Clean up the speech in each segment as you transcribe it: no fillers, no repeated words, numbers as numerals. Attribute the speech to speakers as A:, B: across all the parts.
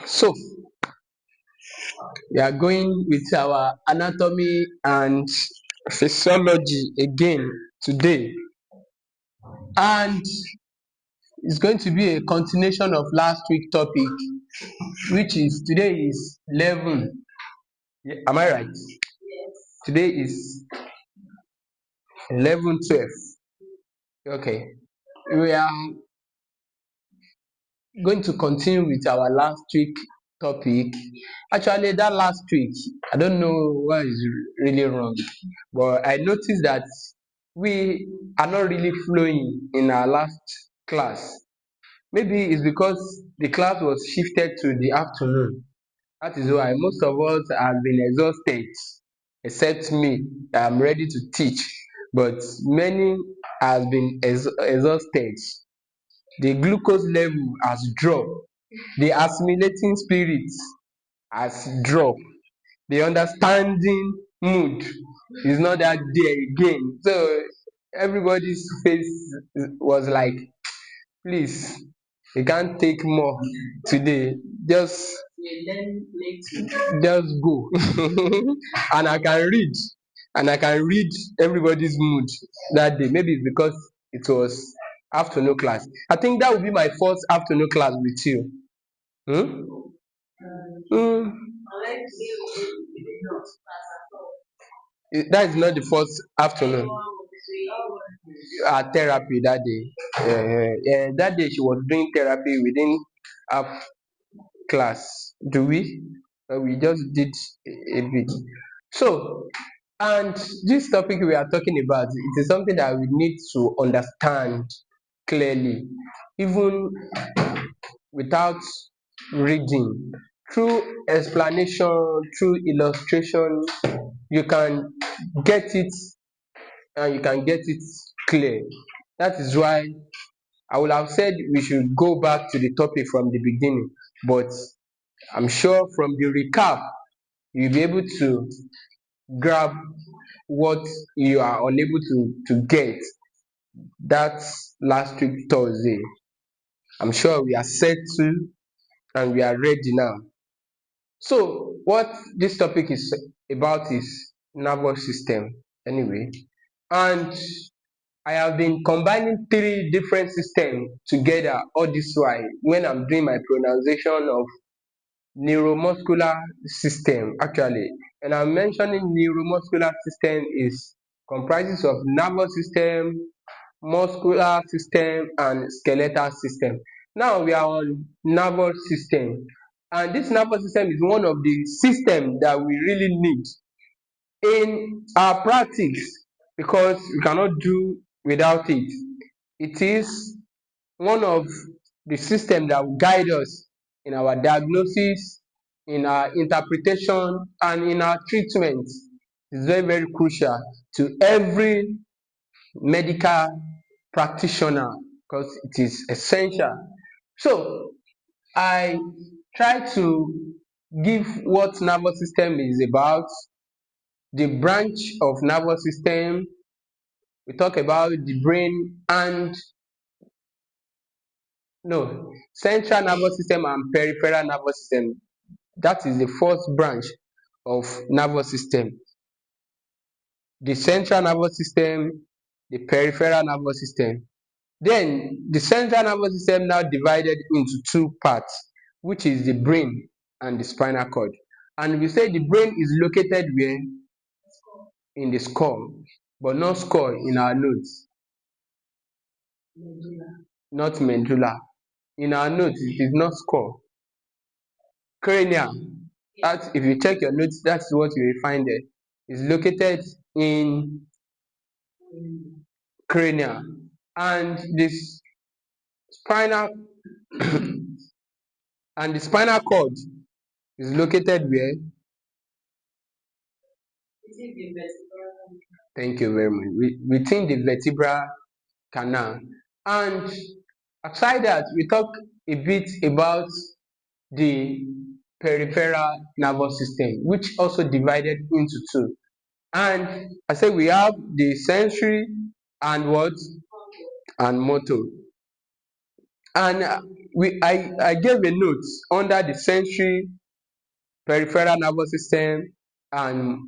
A: So we are going with our anatomy and physiology again today, and it's going to be a continuation of last week topic, which is today is 11. Am I right? Today is 11:12. Okay, we are going to continue with our last week topic. Actually, that last week, I don't know what is really wrong, but I noticed that we are not really flowing in our last class. Maybe it's because the class was shifted to the afternoon. That is why most of us have been exhausted, except me. I'm ready to teach, but many has been exhausted. The glucose level has dropped, the assimilating spirit has dropped, the understanding mood is not that there again. So everybody's face was like, please, you can't take more today. Just go. And I can read everybody's mood that day. Maybe it's because it was afternoon class. I think that would be my first afternoon class with you. Hmm? Mm, that is not the first afternoon therapy that day. That day she was doing therapy within half class. Do we? We just did a bit. So, and this topic we are talking about, it is something that we need to understand clearly, even without reading. Through explanation, through illustration, you can get it, and you can get it clear. That is why I would have said we should go back to the topic from the beginning, but I'm sure from the recap you'll be able to grab what you are unable to get that last week Thursday. I'm sure we are set to and we are ready now. So what this topic is about is nervous system anyway. And I have been combining three different systems together all this while when I'm doing my pronunciation of neuromuscular system actually. And I'm mentioning neuromuscular system is comprises of nervous system, muscular system and skeletal system. Now we are on nervous system, and this nervous system is one of the system that we really need in our practice because we cannot do without it. It is one of the system that will guide us in our diagnosis, in our interpretation and in our treatment. It's very very crucial to every medical practitioner because it is essential. So I try to give what nervous system is about, the branch of nervous system. We talk about the brain and no, central nervous system and peripheral nervous system. That is the first branch of nervous system. The central nervous system, the peripheral nervous system. Then the central nervous system now divided into two parts, which is the brain and the spinal cord. And we say the brain is located where? In the skull, but not skull in our notes, not medulla. In our notes, it is not skull. Cranial. That if you check your notes, that's what you will find there. It's located in cranial. And this spinal and the spinal cord is located where? Thank you very much. Within the vertebral canal. And aside that, we talk a bit about the peripheral nervous system, which also divided into two. And I said we have the sensory and what? And motor. And I gave a note under the sensory, peripheral nervous system, and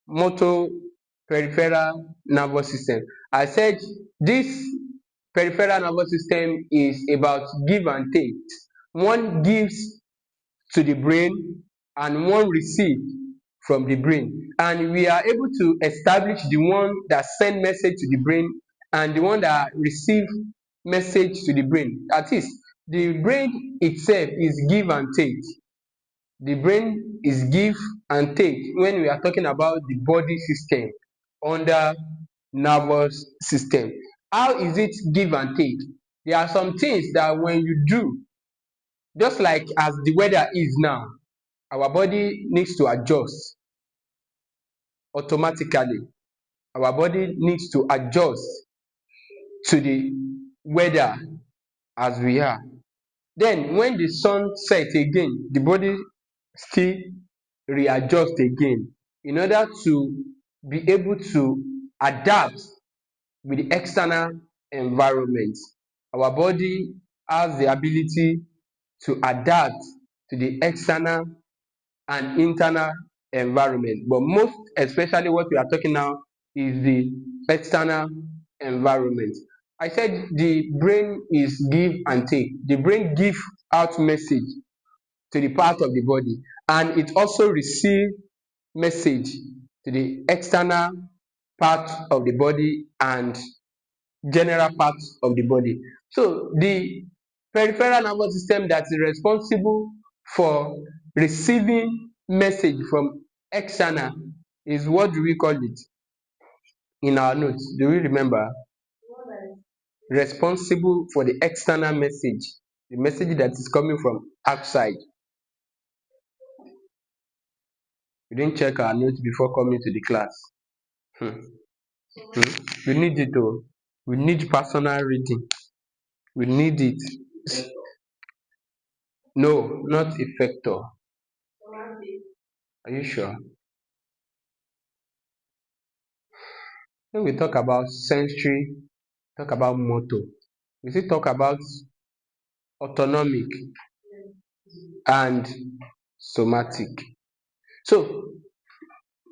A: motor peripheral nervous system. I said this peripheral nervous system is about give and take. One gives to the brain and one receive from the brain, and we are able to establish the one that send message to the brain and the one that receive message to the brain. That is, the brain itself is give and take. The brain is give and take when we are talking about the body system under nervous system. How is it give and take? There are some things that when you do, just like as the weather is now, our body needs to adjust automatically. Our body needs to adjust to the weather as we are. Then when the sun sets again, the body still readjust again in order to be able to adapt with the external environment. Our body has the ability to adapt to the external and internal environment, but most especially what we are talking now is the external environment. I said the brain is give and take. The brain give out message to the part of the body, and it also receive message to the external part of the body and general parts of the body. So the peripheral nervous system that is responsible for receiving message from external is, what do we call it in our notes? Do we remember? Responsible for the external message, the message that is coming from outside. We didn't check our notes before coming to the class. Hmm. We need it though. We need personal reading. We need it. No, not effector. Are you sure? When we talk about sensory, talk about motor, we still talk about autonomic and somatic. So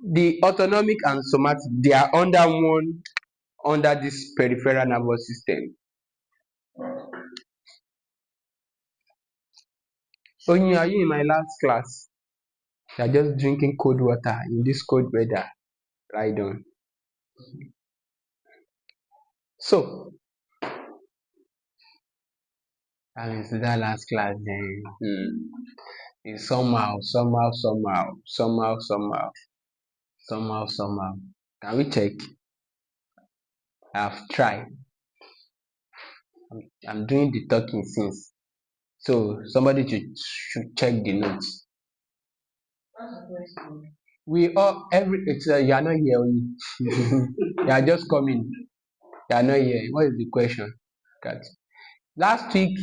A: the autonomic and somatic, they are under one, under this peripheral nervous system. Onyi, are you in my last class? You are just drinking cold water in this cold weather. Right on. So, I mean, to that last class then. It's somehow. Can we check? I've tried. I'm doing the talking since. So somebody should check the notes. We all every it's you are not here only. You are just coming. You are not here. What is the question? God. Last week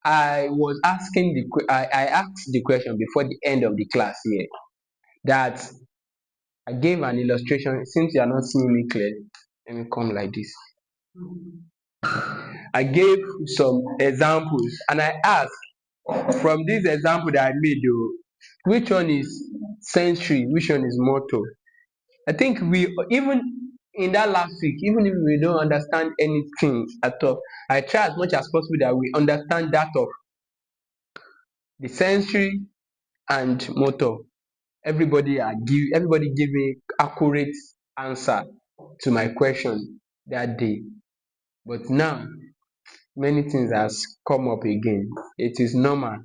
A: I was asking I asked the question before the end of the class here, that I gave an illustration. Since you are not seeing me clearly, let me come like this. I gave some examples and I asked, from this example that I made, which one is sensory, which one is motor? I think we, even in that last week, even if we don't understand anything at all, I try as much as possible that we understand that of the sensory and motor. Everybody give me accurate answer to my question that day. But now many things has come up again. It is normal.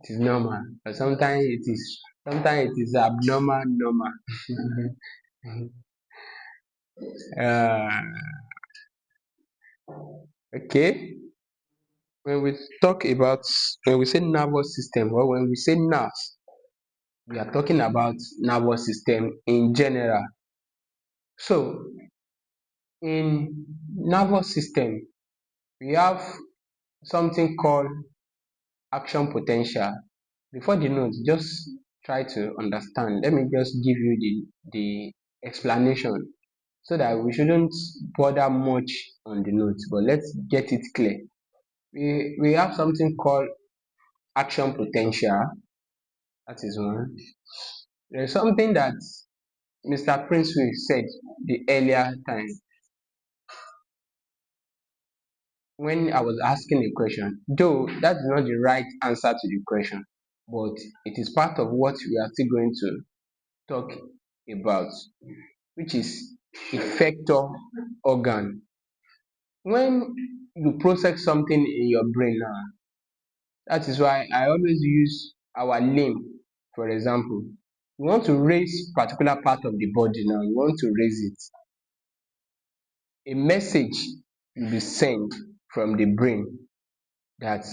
A: It is normal. But sometimes it is abnormal normal. uh, okay. When we talk about, when we say nervous system, or when we say nerves, we are talking about nervous system in general. So in nervous system, we have something called action potential. Before the notes, just try to understand. Let me just give you the explanation so that we shouldn't bother much on the notes, but let's get it clear. we have something called action potential. That is one. There's something that Mr. Princeway said the earlier time when I was asking a question, though that is not the right answer to the question, but it is part of what we are still going to talk about, which is effector organ. When you process something in your brain now, that is why I always use our limb, for example. You want to raise particular part of the body now, you want to raise it. A message will be sent from the brain that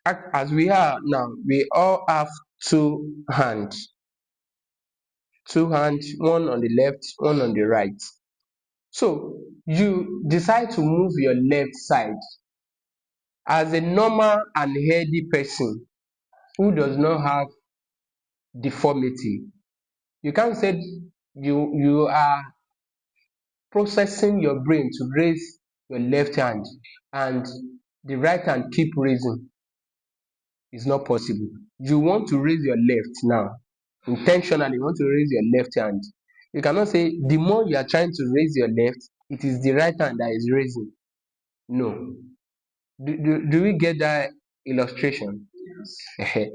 A: as we are now, we all have hands, two hands, one on the left, one on the right. So you decide to move your left side. As a normal and healthy person who does not have deformity, you can't say you are processing your brain to raise your left hand and the right hand keep raising. It's not possible. You want to raise your left now, intentionally you want to raise your left hand. You cannot say the more you are trying to raise your left, it is the right hand that is raising. No. Do we get that illustration? Yes.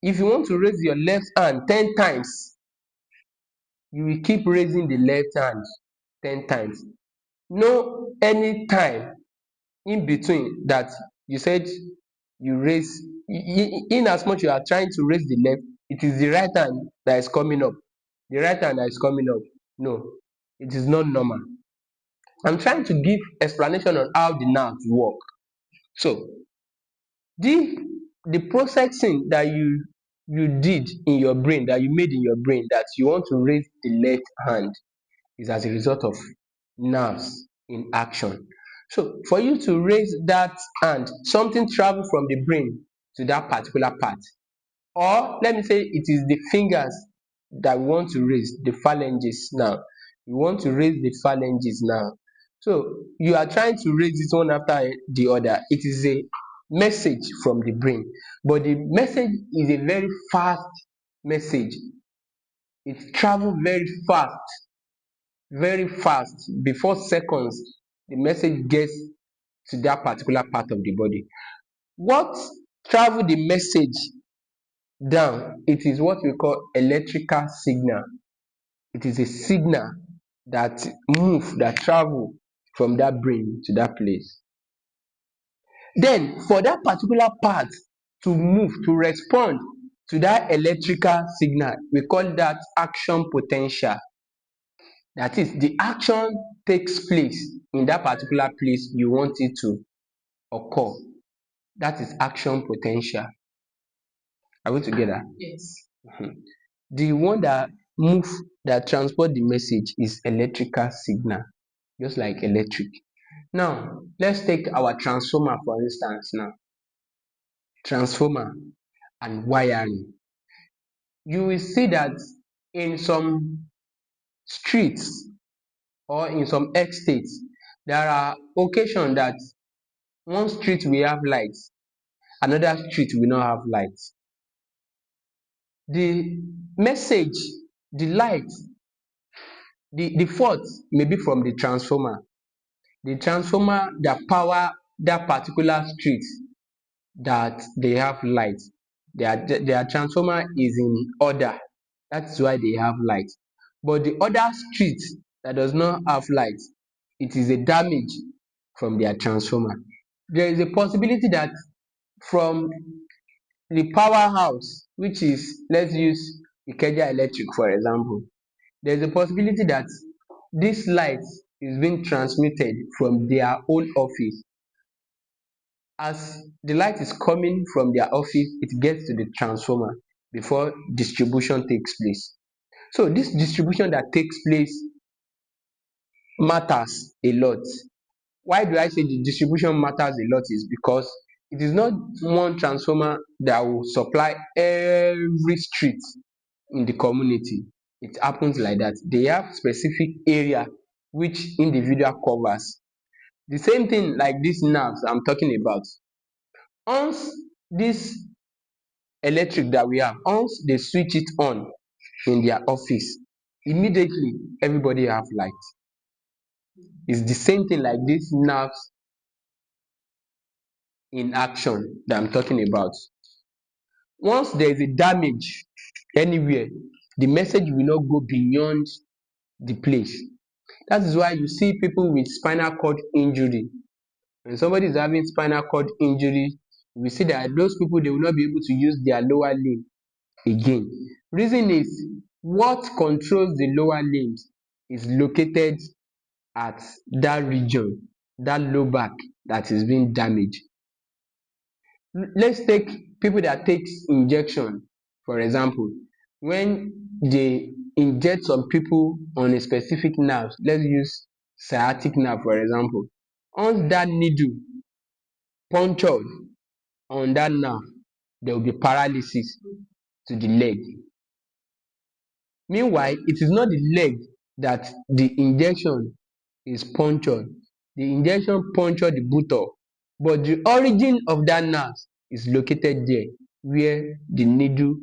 A: If you want to raise your left hand 10 times, you will keep raising the left hand 10 times. No any time in between that you said you raise, in as much you are trying to raise the left, it is the right hand that is coming up. The right hand that is coming up. No, it is not normal. I'm trying to give explanation on how the nerves work. So the the processing that you did in your brain, that you made in your brain, that you want to raise the left hand, is as a result of nerves in action. So for you to raise that hand, something travel from the brain to that particular part, or let me say it is the fingers that we want to raise, the phalanges now. You want to raise the phalanges now. So you are trying to raise it one after the other. It is a message from the brain, but the message is a very fast message. It travels very fast. Before seconds, the message gets to that particular part of the body. What travel the message down, it is what we call electrical signal. It is a signal that move, that travel from that brain to that place. Then for that particular part to move, to respond to that electrical signal, we call that action potential. That is, the action takes place in that particular place you want it to occur. That is action potential. Are we together? Yes. The one that move, that transport the message is electrical signal, just like electric. Now let's take our transformer for instance now. Transformer and wiring. You will see that in some streets or in some estates, there are occasions that one street will have lights, another street will not have lights. The message, the light, the fault may be from the transformer. The transformer that power that particular street that they have light. Their transformer is in order. That's why they have light. But the other street that does not have light, it is a damage from their transformer. There is a possibility that from the powerhouse, which is, let's use Ikeja Electric for example, there is a possibility that this light is being transmitted from their own office. As the light is coming from their office, it gets to the transformer before distribution takes place. So this distribution that takes place matters a lot. Why do I say the distribution matters a lot? Is because it is not one transformer that will supply every street in the community. It happens like that. They have specific area which individual covers. The same thing like these nerves I'm talking about. Once this electric that we have, once they switch it on in their office, immediately everybody have light. It's the same thing like this nerves in action that I'm talking about. Once there is a damage anywhere, the message will not go beyond the place. That is why you see people with spinal cord injury. When somebody is having spinal cord injury, we see that those people, they will not be able to use their lower limb again. Reason is, what controls the lower limbs is located at that region, that low back that is being damaged. Let's take people that takes injection, for example. When they inject some people on a specific nerve, let's use sciatic nerve for example. Once that needle punctured on that nerve, there will be paralysis to the leg. Meanwhile, it is not the leg that the injection is punctured. The injection punctured the buttock, but the origin of that nerve is located there where the needle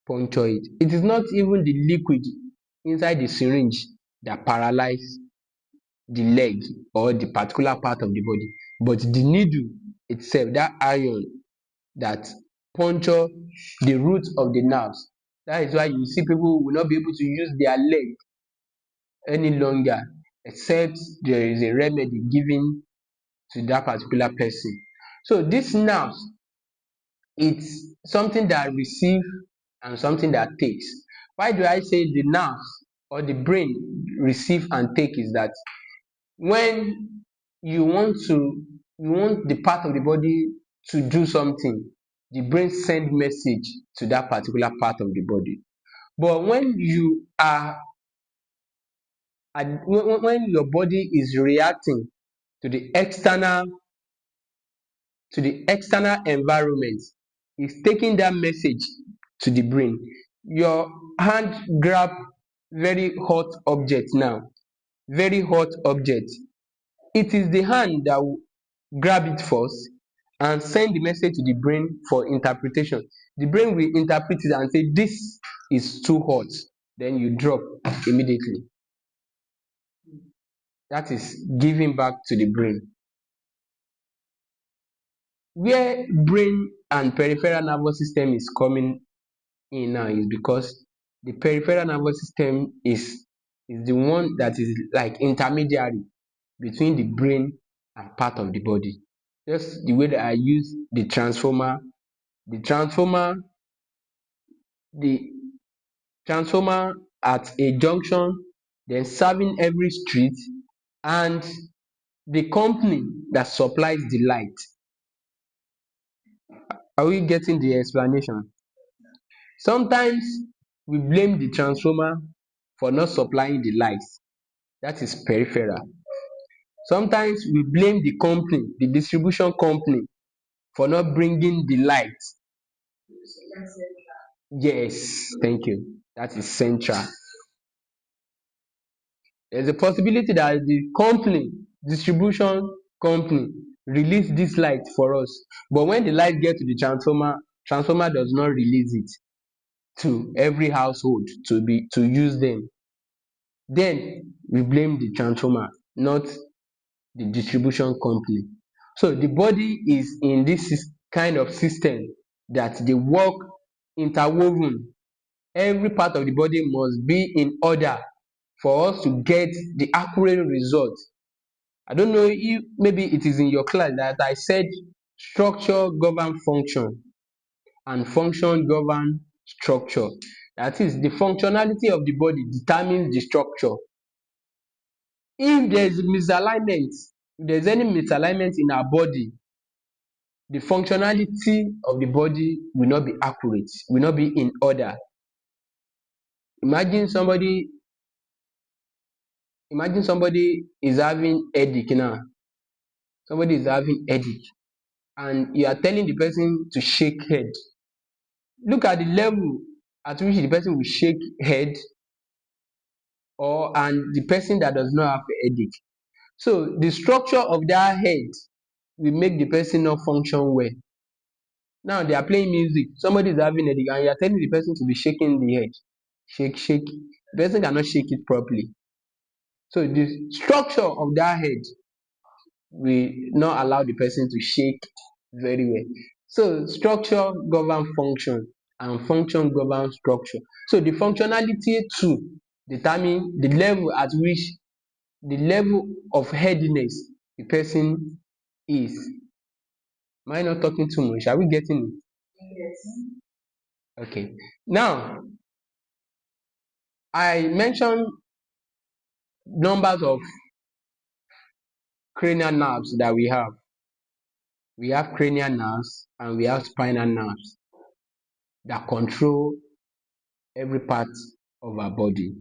A: puncture it. It is not even the liquid inside the syringe that paralyze the leg or the particular part of the body, but the needle itself, that iron that puncture the root of the nerves. That is why you see people will not be able to use their leg any longer except there is a remedy given to that particular person. So this nerves, it's something that receive and something that takes. Why do I say the nerves or the brain receive and take? Is that when you want to, you want the part of the body to do something, the brain send message to that particular part of the body. But when you are when your body is reacting to the external, to the external environment, is taking that message to the brain. Your hand grab very hot object now, very hot object. It is the hand that will grab it first and send the message to the brain for interpretation. The brain will interpret it and say this is too hot, then you drop immediately. That is giving back to the brain. Where brain and peripheral nervous system is coming in now is because the peripheral nervous system is the one that is like intermediary between the brain and part of the body. Just the way that I use the transformer, the transformer, the transformer at a junction, then serving every street, and the company that supplies the light. Are we getting the explanation? Sometimes we blame the transformer for not supplying the lights. That is peripheral. Sometimes we blame the company, the distribution company, for not bringing the light. Yes, thank you. That is central. There's a possibility that the company, distribution company, release this light for us, but when the light get to the transformer, transformer does not release it to every household to use them. Then we blame the transformer, not the distribution company. So the body is in this kind of system that they work interwoven. Every part of the body must be in order for us to get the accurate result. I don't know if maybe it is in your class that I said structure govern function and function govern structure. That is, the functionality of the body determines the structure. If there is misalignment, if there is any misalignment in our body, the functionality of the body will not be accurate, will not be in order. Imagine somebody, imagine somebody is having headache now. Somebody is having headache and you are telling the person to shake head. Look at the level at which the person will shake head, or and the person that does not have a headache. So the structure of that head will make the person not function well. Now they are playing music, somebody is having headache and you are telling the person to be shaking the head, shake. The person cannot shake it properly. So the structure of that head will not allow the person to shake very well. So structure govern function and function govern structure. So the functionality too determine the level of headiness the person is. Am I not talking too much? Are we getting it? Yes. Okay. Now I mentioned numbers of cranial nerves that we have. We have cranial nerves and we have spinal nerves that control every part of our body.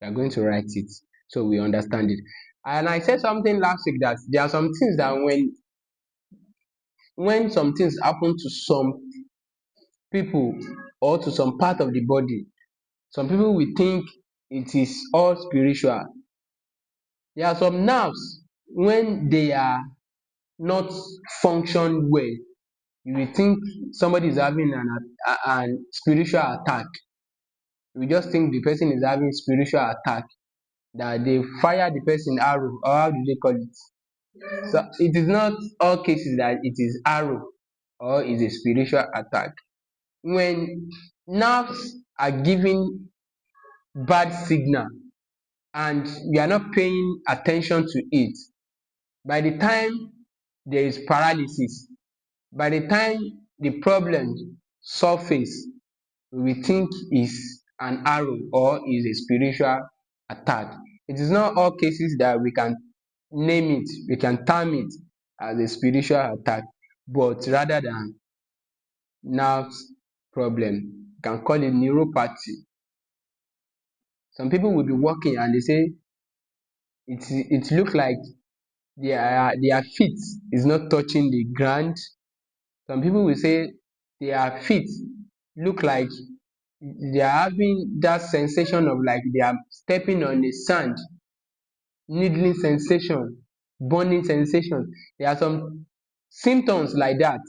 A: We are going to write it so we understand it. And I said something last week that there are some things that when some things happen to some people or to some part of the body, some people will think it is all spiritual. There are some nerves when they are not function well, you will think somebody is having an spiritual attack. You just think the person is having spiritual attack, that they fire the person arrow, or how do they call it? So it is not all cases that it is arrow or is a spiritual attack. When nerves are giving bad signal and we are not paying attention to it, by the time there is paralysis, by the time the problem surface, we think is an arrow or is a spiritual attack. It is not all cases that we can name it, we can term it as a spiritual attack, but rather than nerves problem, you can call it neuropathy. Some people will be walking and they say it looks like their feet is not touching the ground. Some people will say their feet look like they are having that sensation of like they are stepping on a sand, needling sensation, burning sensation. There are some symptoms like that.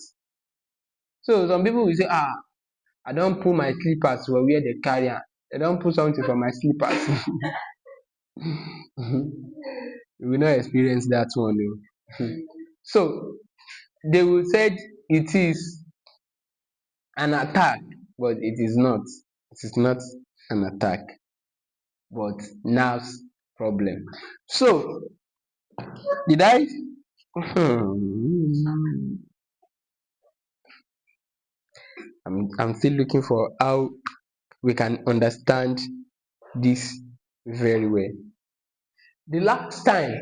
A: So some people will say, I don put my slippers for where they carry am. They don put something for my slippers. You will not experience that one o. So they will say it is an attack, but it is not. It is not an attack, but nerves problem. So did I I'm still looking for how we can understand this very well. The last time,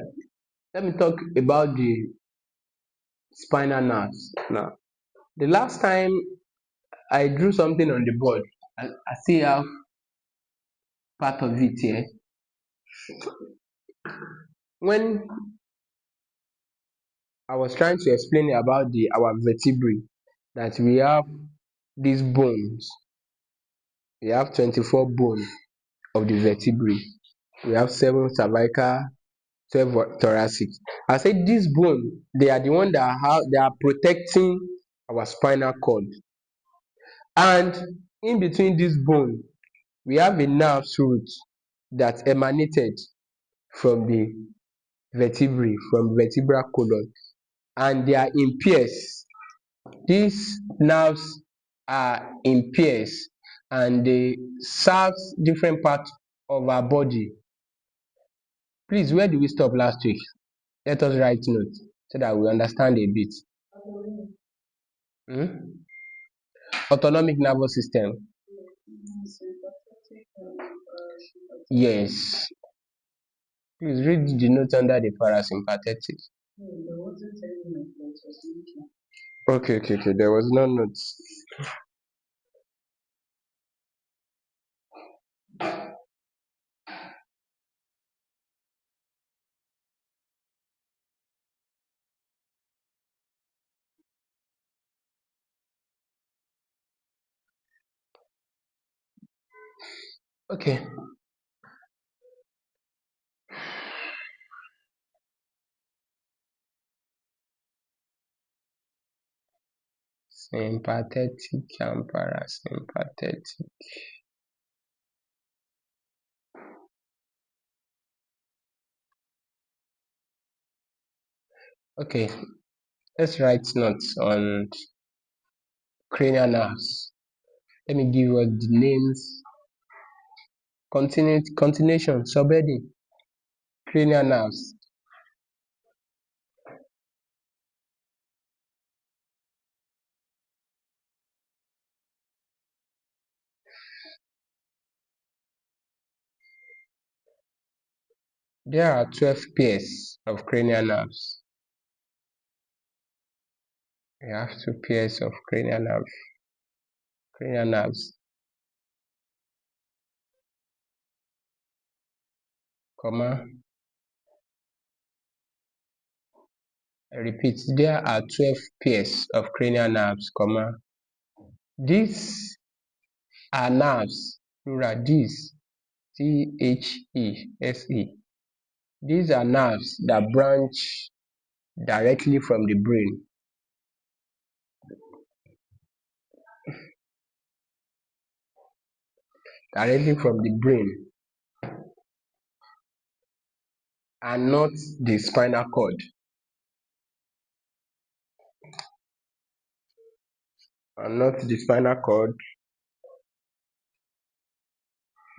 A: let me talk about the spinal nerves now. The last time I drew something on the board, I still have part of it here. When I was trying to explain about our vertebrae, that we have these bones, we have 24 bones of the vertebrae. We have 7 cervical, 12 thoracic. I said this bone, they are the one they are protecting our spinal cord. And in between this bone, we have a nerve root that emanated from the vertebrae, from vertebral column, and they are in pairs. These nerves are in pairs and they serve different parts of our body. Please, where did we stop last week? Let us write note so that we understand a bit. Autonomic nervous system. Yes. Please read the note under the parasympathetic. Okay. There was no note. Okay. Sympathetic and parasympathetic. Okay, let's write notes on cranial nerves. Let me give you the names. Continuation, subheading, cranial nerves. There are 12 pairs of cranial nerves. We have two pairs of cranial nerves, comma. I repeat, there are 12 pairs of cranial nerves, comma. These are nerves, plural, these, These. These are nerves that branch directly from the brain. Directly from the brain and not the spinal cord. And not the spinal cord.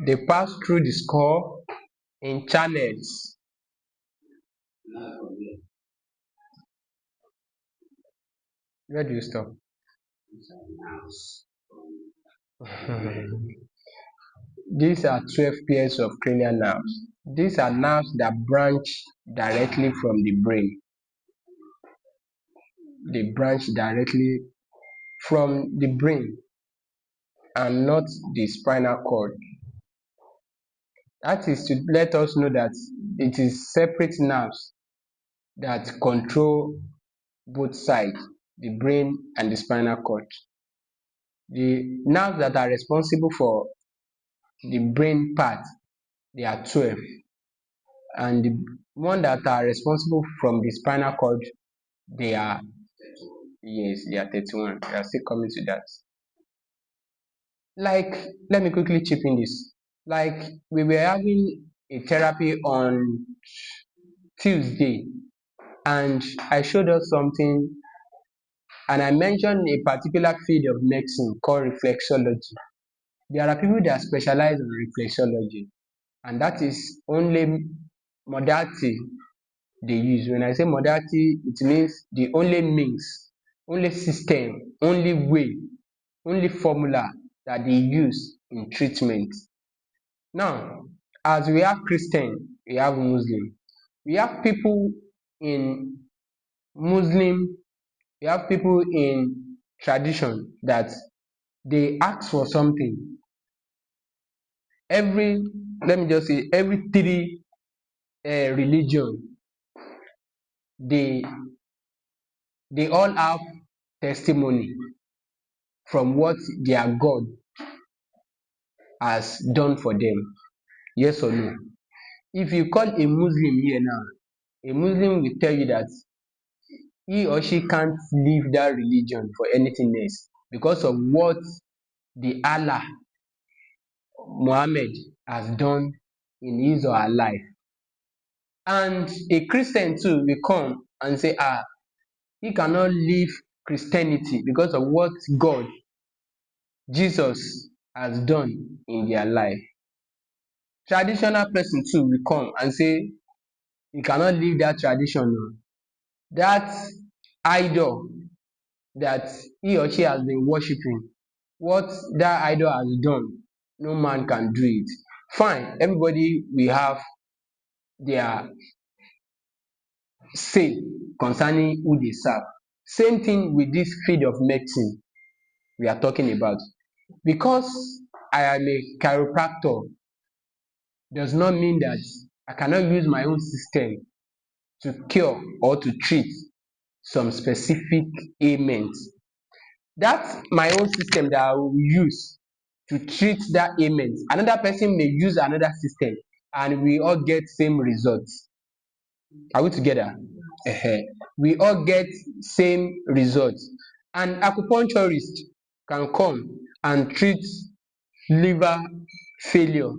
A: They pass through the skull in channels. Where do you stop? These are 12 pairs of cranial nerves. These are nerves that branch directly from the brain. They branch directly from the brain and not the spinal cord. That is to let us know that it is separate nerves that control both sides, the brain and the spinal cord. The nerves that are responsible for the brain part, they are 12, and the one that are responsible from the spinal cord, they are, yes, they are 31. We are still coming to that. Like, let me quickly chip in this. Like, we were having a therapy on Tuesday, and I showed us something, and I mentioned a particular field of medicine called reflexology. There are people that specialize in reflexology, and that is only modality they use. When I say modality, it means the only means, only system, only way, only formula that they use in treatment. Now, as we have Christian, we have Muslim, we have people in Muslim, we have people in tradition that they ask for something. Every, let me just say, every three religion, they they all have testimony from what their God has done for them. Yes or no? If you call a Muslim here now, a Muslim will tell you that he or she can't leave that religion for anything else because of what the Allah Muhammad has done in his or her life. And a Christian too will come and say, he cannot leave Christianity because of what God, Jesus, has done in their life. Traditional person too will come and say he cannot leave that tradition, that idol that he or she has been worshiping, what that idol has done, no man can do it. Fine, everybody will have their say concerning who they serve. Same thing with this field of medicine we are talking about. Because I am a chiropractor does not mean that I cannot use my own system to cure or to treat some specific ailments. That's my own system that I will use to treat that ailment. Another person may use another system and we all get same results. Are we together? We all get same results. An acupuncturist can come and treat liver failure,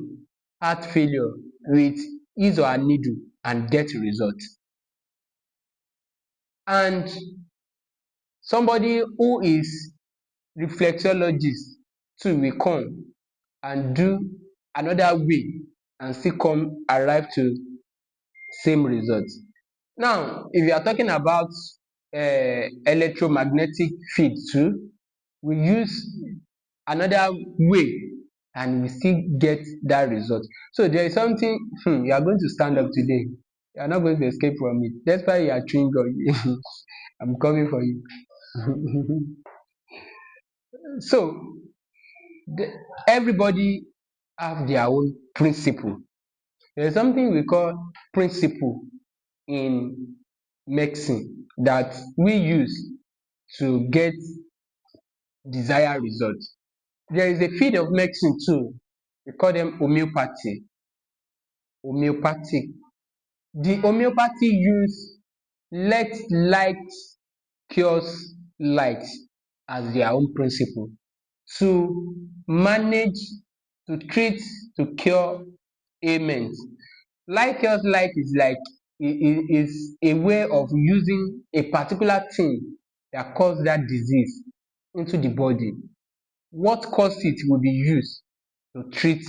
A: heart failure with his or her needle and get result. And somebody who is reflexologist too will come and do another way and still come arrive to same result. Now if you are talking about electromagnetic field too, we use another way and we still get that result. So there is something you are going to stand up today. You are not going to escape from it. That's why you are chewing gum. I'm coming for you. So the, everybody have their own principle. There is something we call principle in medicine that we use to get desired result. There is a field of medicine too. We call them homeopathy. Homeopathic. The homeopathy use let light cures light as their own principle to manage, to treat, to cure ailments. Light cures light is like is a way of using a particular thing that cause that disease into the body. What caused it will be used to treat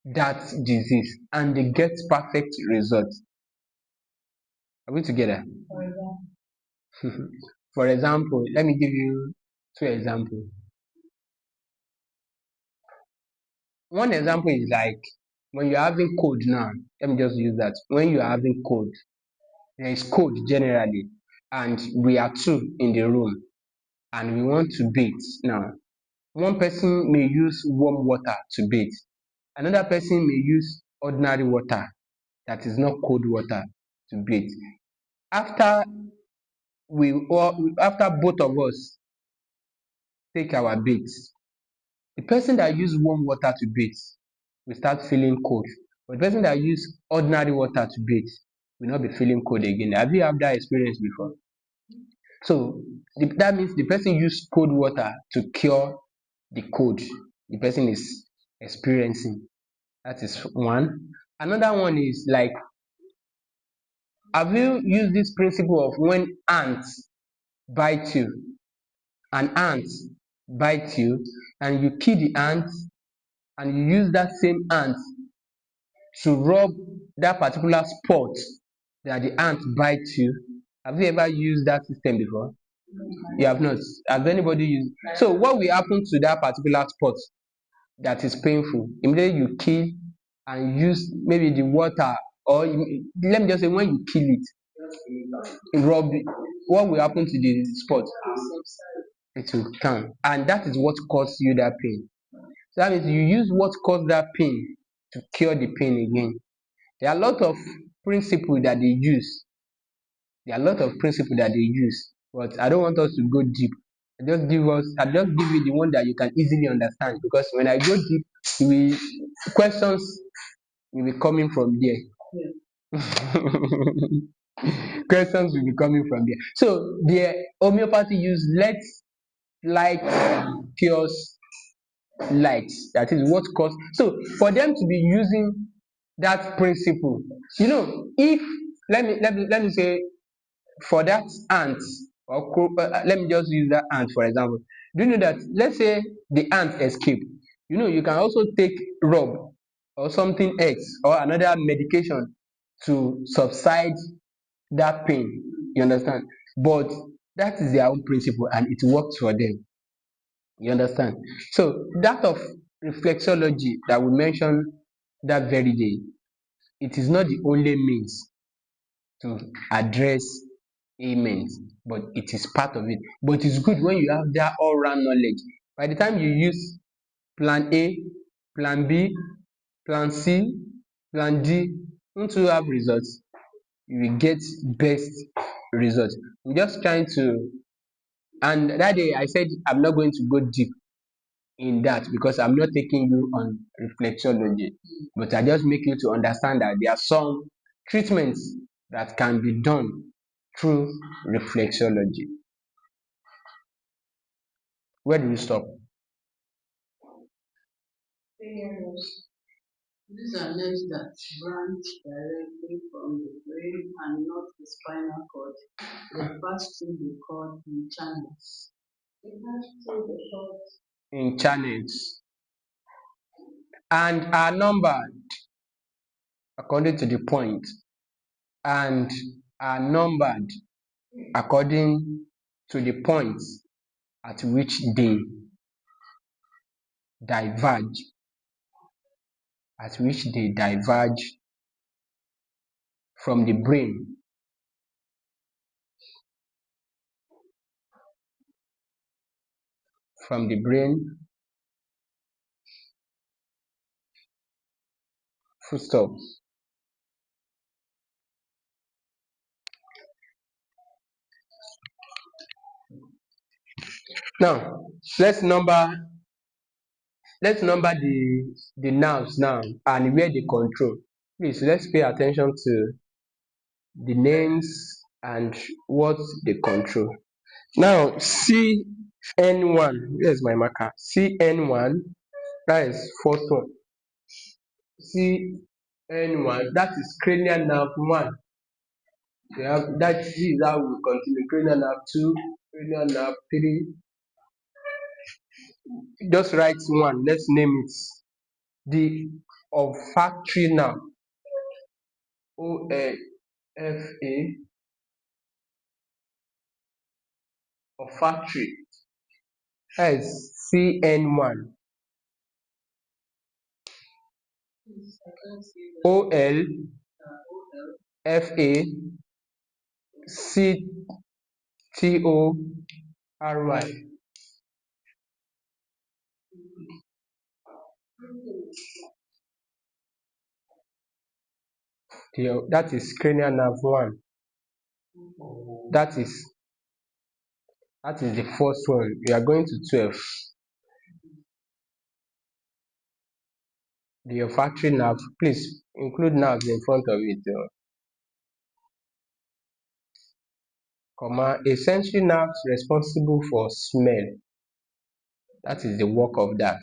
A: that disease and they get perfect result. Are we together? For example, let me give you two examples. One example is like when you're having cold now, let me just use that. When you are having cold, there is cold generally, and we are two in the room and we want to bathe now. One person may use warm water to bathe, another person may use ordinary water that is not cold water to bathe. After after both of us take our bath, the person that use warm water to bathe will start feeling cold, but the person that use ordinary water to bathe will not be feeling cold again. Have you had that experience before? So that means the person use cold water to cure the cold the person is experiencing. That is one. Another one is like, have you used this principle of when ants bite you, an ant bite you and you kill the ant and you use that same ant to rub that particular spot that the ant bites you? Have you ever used that system before? You have not. Has anybody used? So what will happen to that particular spot that is painful? Immediately you kill and use maybe the water, or let me just say when you kill it, rub it, what will happen to the spot? It will calm, and that is what caused you that pain. So that means you use what caused that pain to cure the pain again. There are a lot of principles that they use. There are a lot of principles that they use, but I don't want us to go deep. I just give you the one that you can easily understand, because when I go deep, we questions will be coming from there. Questions will be coming from there. So the homeopathy use let light cures light. That is what cause. So for them to be using that principle, if let me say for that ant or let me just use that ant for example. Do you know that, let's say the ant escape, you can also take rub or something else or another medication to subside that pain, you understand, but that is their own principle and it works for them, you understand. So that of reflexology that we mentioned that very day, it is not the only means to address ailments, but it is part of it. But it's good when you have that all round knowledge. By the time you use plan A, plan B, plan C, plan D, once you have results, you will get best results. I'm just trying to, and that day I said I'm not going to go deep in that because I'm not taking you on reflexology, but I just make you to understand that there are some treatments that can be done through reflexology. Where do we stop?
B: These are nerves that branch directly from the brain and not the spinal cord. They pass through the cord in channels. They pass through the cord
A: In channels and are numbered according to the point, and are numbered according to the points at which they diverge, from the brain. From the brain, full stop. Now let's number the nerves now and where they control. Please, let's pay attention to the names and what they control. Now CN1, where's my marker? CN1, that is first one. CN1, that is cranial nerve 1. We have that. This is how we continue. Cranial nerve 2, cranial nerve 3. Just write 1. Let's name it the olfactory nerve. OLFA, olfactory. That is CN1. OLFA CTORY. That is cranial nerve 1. That is the first one. We are going to 12. The olfactory nerve. Please include nerves in front of it. A sensory nerve responsible for smell. That is the work of that.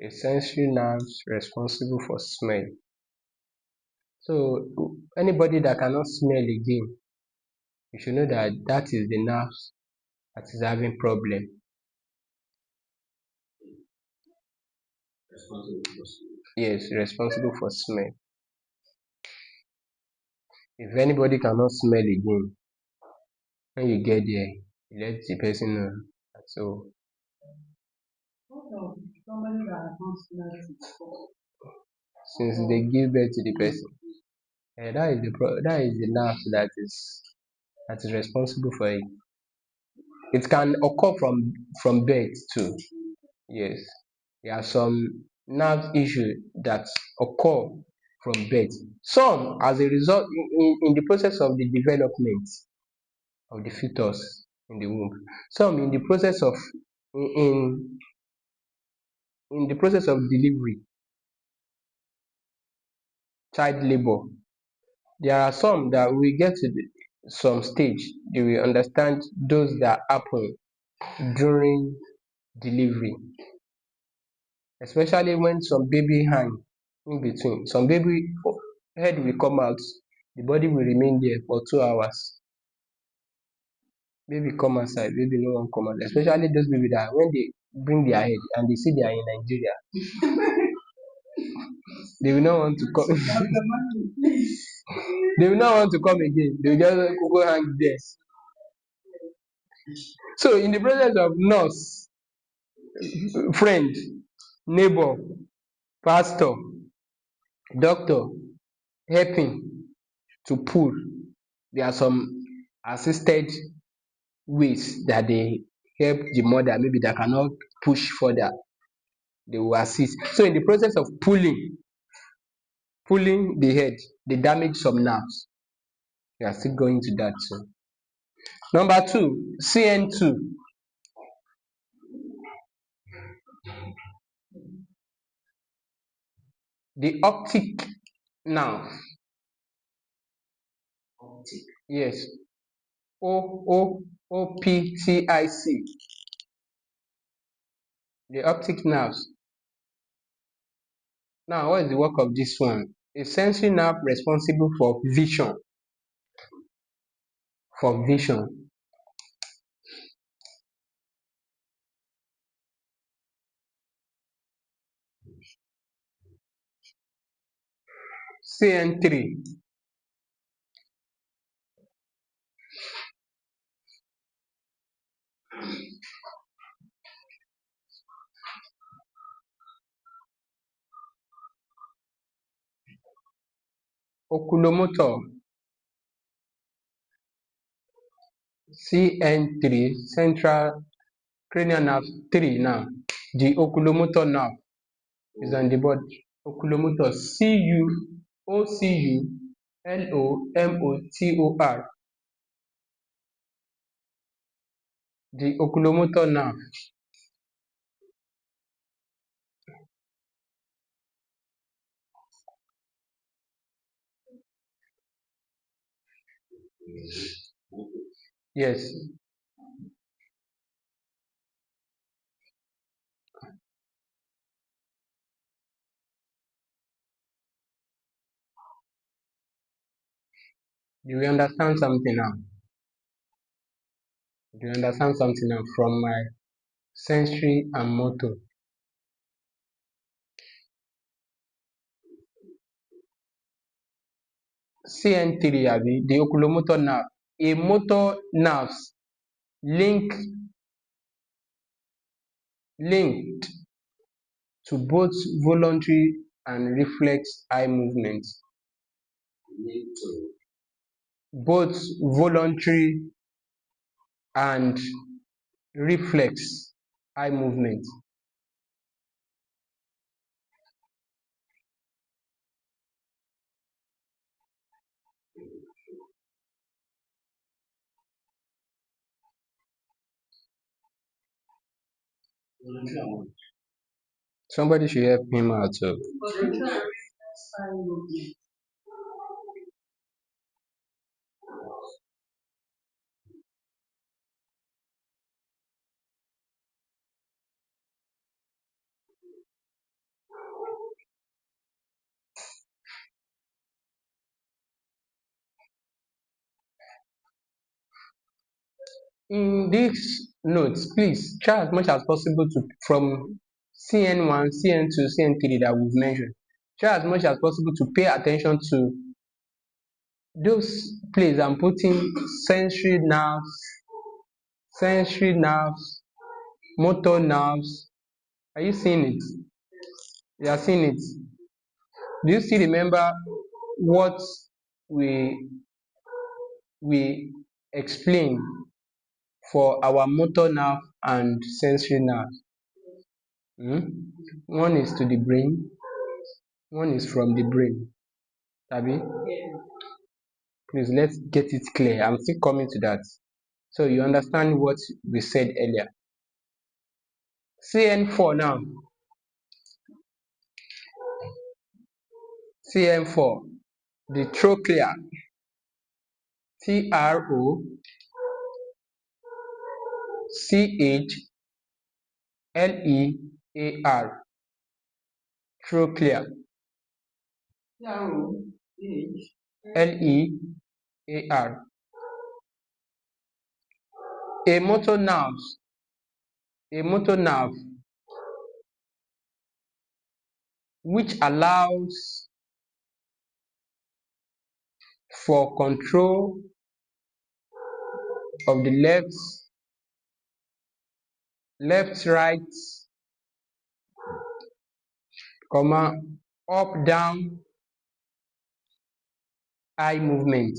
A: A sensory nerve responsible for smell. So anybody that cannot smell again, you should know that that is the nerve that is having problem. Yes, responsible for smell. If anybody cannot smell again, when you get there, you let the person know. So since they give birth to the person, that is the nerve that is responsible for it. It can occur from birth too. Yes, there are some nerve issues that occur from birth. Some as a result in the process of the development of the fetus in the womb. Some in the process of in the process of delivery, child labor. There are some that we get to some stage, they will understand those that happen during delivery, especially when some baby hang in between. Some baby head will come out, the body will remain there for 2 hours. Baby come outside, baby no wan come out, especially those baby that when they bring their head and they see they are in Nigeria, they will not want to come. They will not want to come again. They will just go hang there. So in the presence of nurse, friend, neighbor, pastor, doctor helping to pull, there are some assisted ways that they help the mother, maybe that cannot push further, they will assist. So in the process of pulling the head, they damage some nerves. We are still going to that too. Number 2, CN2. The optic nerve. Yes. OPTIC. The optic nerves. Now, what is the work of this one? A sensory nerve responsible for vision. For vision. CN3. Oculomotor. CN3. Central cranial nerve 3 now. The oculomotor nerve is on the body. Oculomotor. CUOCULOMOTOR. The oculomotor nerve. Yes. Do you understand something now? Do you understand something now from my sensory and motor? CN3, the oculomotor nerve. A motor nerves link linked to both voluntary and reflex eye movements. Both voluntary and reflex eye movements. Somebody should help him out. In these notes, please try as much as possible to from CN1, CN2, CN3 that we've mentioned. Try as much as possible to pay attention to those places I'm putting sensory nerves, motor nerves. Are you seeing it? You are seeing it. Do you still remember what we we explained for our motor nerve and sensory nerve? One is to the brain, one is from the brain. Abi? Please let's get it clear. I'm still coming to that. So you understand what we said earlier. CN4 now. CN4. The trochlea. TROCHLEAR. Trochlea. LEAR. A motor nerve. A motor nerve which allows for control of the left, right, up, down eye movement.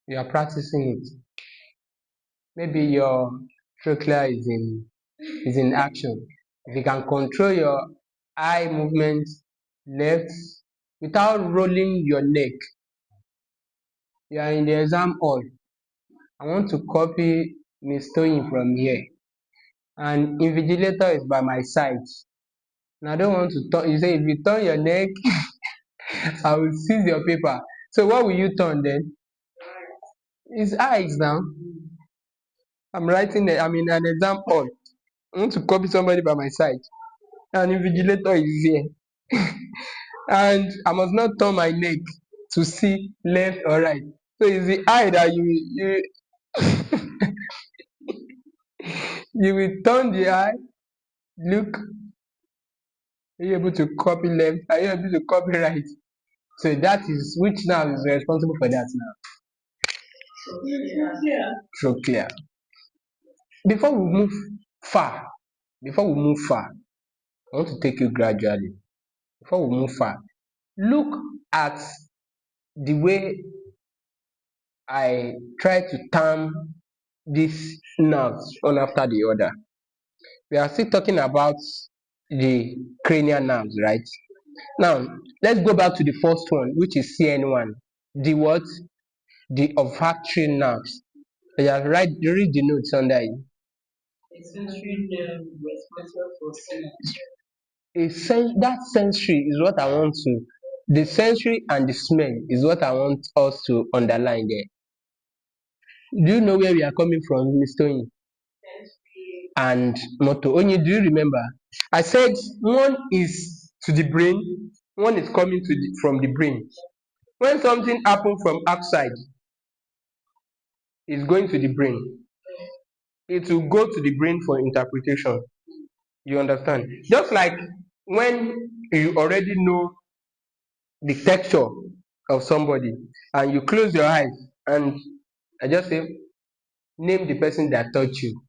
A: You are practicing it. Maybe your trochlea is in action. If you can control eye movement left without rolling your neck. You are in the exam hall. I want to copy Miss Toyin from here, and invigilator is by my side. And I don't want to turn. You say if you turn your neck, I will seize your paper. So what will you turn then? It's eyes now. I'm in an exam hall. I want to copy somebody by my side. And invigilator is here. And I must not turn my neck to see left or right. So it's the eye that you will turn the eye, look, are you able to copy left? Are you able to copy right? So that is which now is responsible for that now. So clear. Before we move far, before we move far, I want to take you gradually. Before we move far, look at the way I try to term these nerves one after the other. We are still talking about the cranial nerves, right? Now, let's go back to the first one, which is CN1. The what? The olfactory nerves. Yeah, read the notes under it.
B: A sensory nerve responsible for smell.
A: That sensory is what I want to. The sensory and the smell is what I want us to underline there. Do you know where we are coming from, Mr. Onyi?
B: Sensory
A: And Moto. Onyi, do you remember? I said one is to the brain, one is coming from the brain. When something happens from outside, it's going to the brain. It will go to the brain for interpretation. You understand? Just like when you already know the texture of somebody and you close your eyes and I just say, name the person that touched you.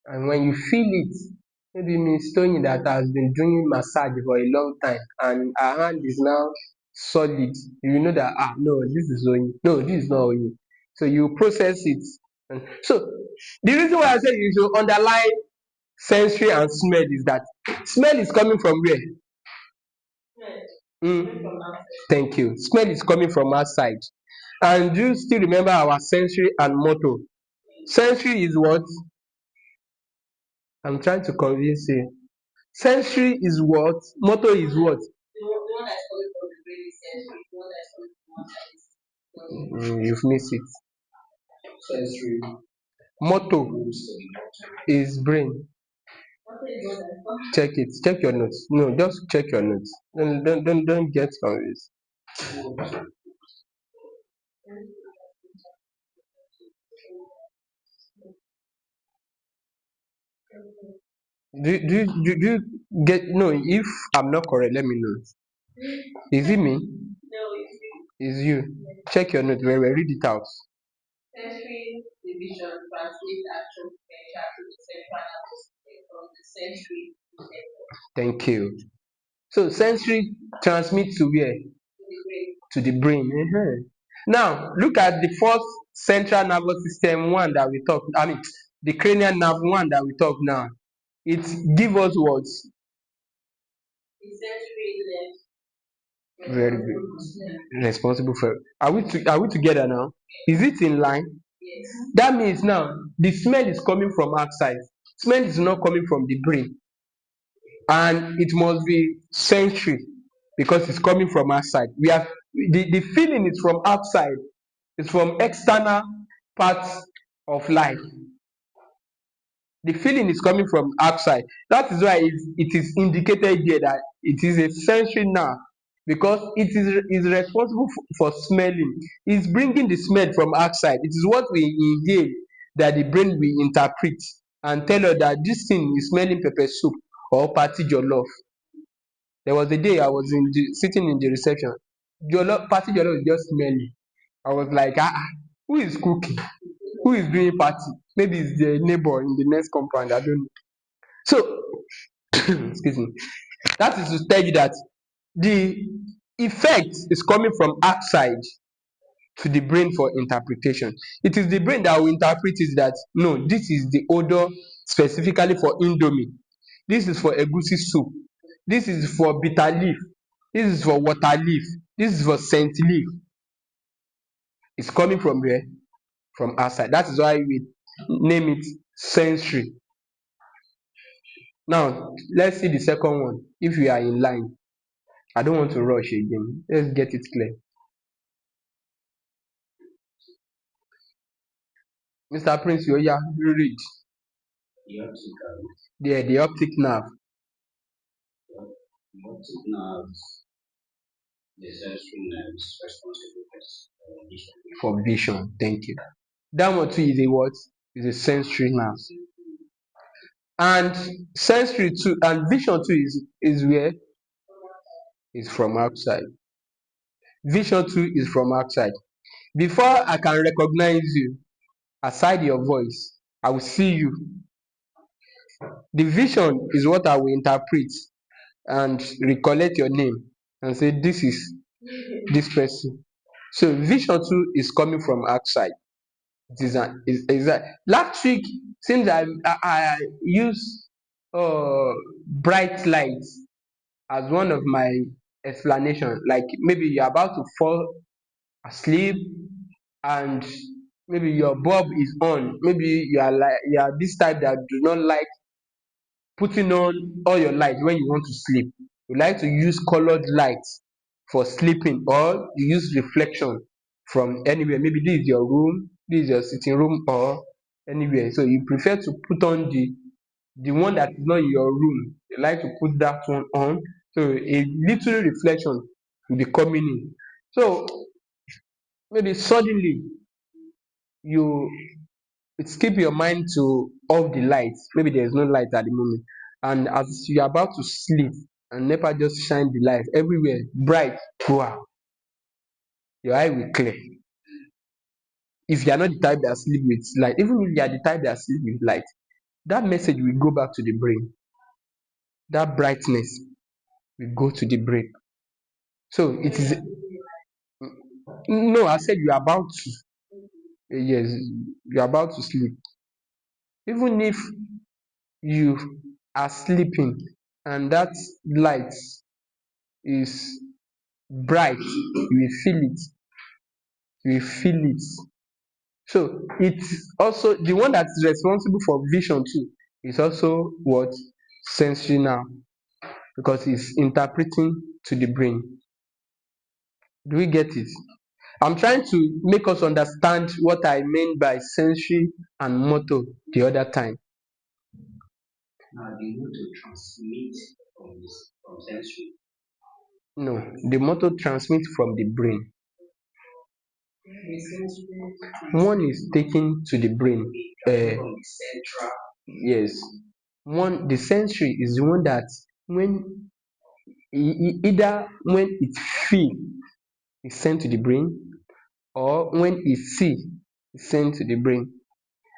A: And when you feel it, maybe Miss Tony that has been doing massage for a long time and her hand is now solid, you know that no, this is Oyin. No, this is not Oyin. So you process it. And so the reason why I say you should underline sensory and smell is that smell is coming from where? Mm, thank you. Smell is coming from outside. And do you still remember our sensory and motor? Sensory is what? I'm trying to convince you. Sensory is what? Motor is what?
B: the one that's coming from the brain is sensory. The one that's coming from outside is
A: You've missed it.
B: sensory.
A: Motor is brain.
B: What is the one that's coming?
A: Check it. Check your notes. No, just check your notes. Don't get confused. Do you get no? If I'm not correct, let me know. Is it me?
B: No, it's
A: Is you? Check your notes very well. Read it out.
B: sensory division translates action potential to the central nervous system from the sensory network
A: Thank you. So sensory transmits to where?
B: to the brain.
A: To the brain. Now look at the first central nervous system one that we talk. I mean, the cranial nerve one that we talk now. It give us what?
B: The sensory left
A: Very
B: responsible for
A: good.
B: smell.
A: Responsible for. Are we together now? Is it in line?
B: Yes.
A: That means now the smell is coming from outside. Smell is not coming from the brain, and it must be sensory because it's coming from outside. We have the feeling is from outside. It's from external parts of life. The feeling is coming from outside. That is why it is indicated here that it is a sensory nerve because is responsible for smelling. It's bringing the smell from outside. It is what we inhale that the brain will interpret and tell us that this thing is smelling pepper soup or party jollof. There was a day I was sitting in the reception. Jollof party jollof is just smelling. I was like, who is cooking? Who is doing party? Maybe it's the neighbor in the next compound. I don't know. So, excuse me. That is to tell you that the effect is coming from outside to the brain for interpretation. It is the brain that will interpret it that no, this is the odor specifically for indomie. This is for egusi soup. This is for bitter leaf. This is for water leaf. This is for scent leaf. It's coming from where? From outside. That is why we name it sensory. Now let's see the second one. If we are in line, I don't want to rush again. Let's get it clear. Mr. Prince, yeah, you read.
B: The optic nerve.
A: The optic nerve.
B: The optic nerves, the sensory nerves responsible for vision.
A: For vision. Thank you. That one too is a what? Is a sensory nerve. And sensory too, and vision too is where? Is from outside. Vision too is from outside. Before I can recognize you, aside your voice, I will see you. The vision is what I will interpret and recollect your name and say this is this person. So vision too is coming from outside. It is that last week, since I used bright lights as one of my explanation, like maybe you're about to fall asleep and maybe your bulb is on, maybe you are this type that do not like putting on all your light when you want to sleep. You like to use colored lights for sleeping, or you use reflection from anywhere. Maybe this is your room, this is your sitting room, or anywhere. So you prefer to put on the one that is not in your room. You like to put that one on. So a little reflection will be coming in. So maybe suddenly you it keep your mind to off the lights. Maybe there is no light at the moment, and as you are about to sleep and nepa just shine the light everywhere bright, wow, your eye will clear. If you are not the type that sleep with light, even if you are the type that sleep with light, that message will go back to the brain. That brightness will go to the brain. So it is, no, I said you are about to, yes, you are about to sleep. Even if you are sleeping and that light is bright, you will feel it. You will feel it. So it's also the one that is responsible for vision too. Is also what? Sensory now, because it's interpreting to the brain. Do we get it? I'm trying to make us understand what I mean by sensory and motor the other time.
B: Now, the motor transmit from sensory.
A: No, the motor transmits from the brain.
B: The sensory
A: One is taken to the brain.
B: from the central.
A: Yes. One, the sensory is the one that when either when it feel, is sent to the brain, or when it see, is sent to the brain.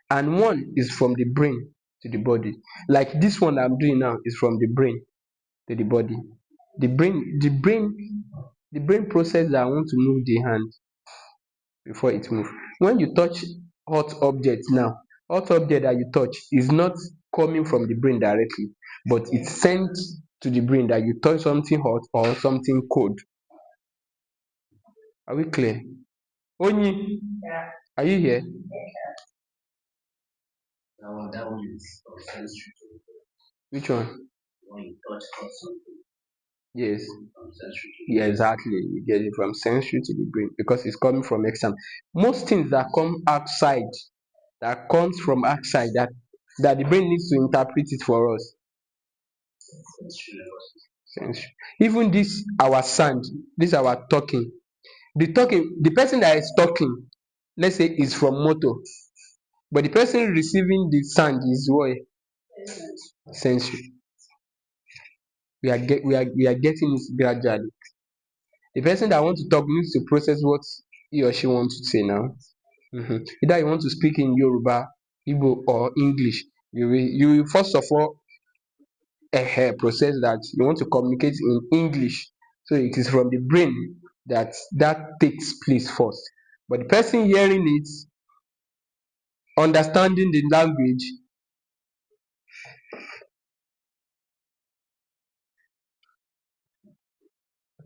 A: And one is from the brain to the body. Like this one I'm doing now is from the brain to the body. The brain process that I want to move the hand before it move. When you touch hot object now, hot object that you touch is not coming from the brain directly, but it's sent to the brain that you touch something hot or something cold. Are we clear? Onyi, are you here?
B: That one is from sensory to the brain.
A: Which one?
B: When you touch something
A: Yes.
B: from sensory to
A: Yeah, exactly. You get it from sensory to the brain because it's coming from external. Most things that come outside, that comes from outside, that the brain needs to interpret it for us.
B: sensory
A: Sensory. Even this our sound, this our talking. The person that is talking, let's say, is from motor, but the person receiving the sound is what? Sensory. We are getting it gradually. The person that want to talk needs to process what he or she wants to say now. Either you want to speak in Yoruba, Igbo, or English. You will first of all process that you want to communicate in English. So it is from the brain that takes place first. But the person hearing it, understanding the language,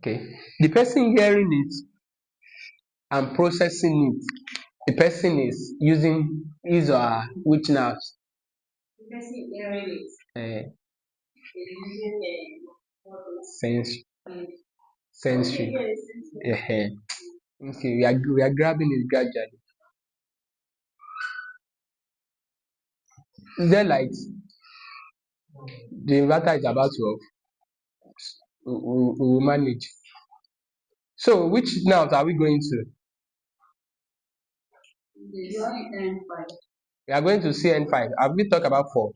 A: Okay. The person hearing it and processing it, the person is using his or her which nerves?
B: The person hearing it
A: um
B: is using
A: Sense
B: the
A: sensory. Okay, we are grabbing it gradually. Is there light? The inverter is about to off. We will manage. So which nerves are we going to?
B: the CN5.
A: We are going to CN5. Have we talked about 4?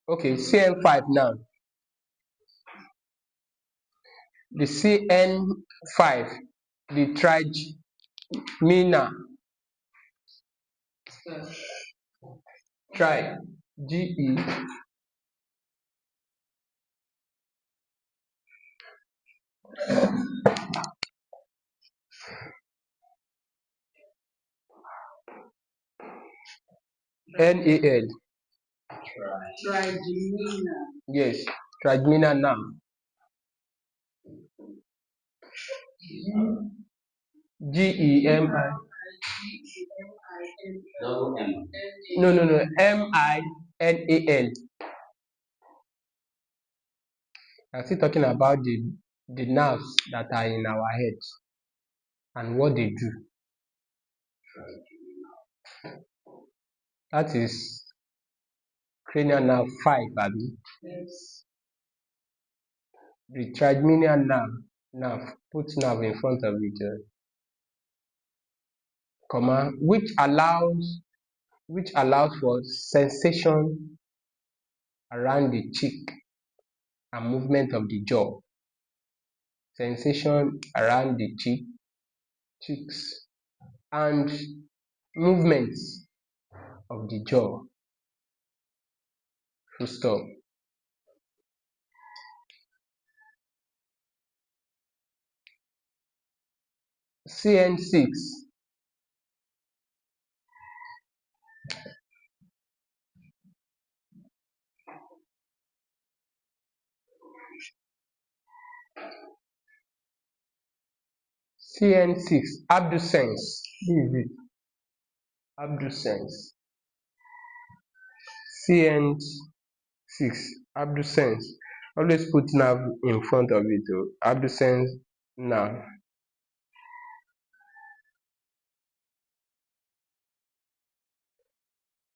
A: Okay, CN5 now. The CN5, the trigeminal, tri, G-E, N-A-L.
B: Trigeminal.
A: Yes, trigeminal nerve. G-E-M-I. No. M-I-N-A-L. I'm still talking about the nerves that are in our head and what they do. That is cranial nerve 5, abi.
B: Yes.
A: The trigeminal nerve, put nerve in front of it, comma, which allows for sensation around the cheek and movement of the jaw. Sensation around the cheeks and movements of the jaw. Full stop. CN6. CN6, abducens. This is it. Abducens. CN6, abducens. Always put nerve in front of it. Abducens nerve.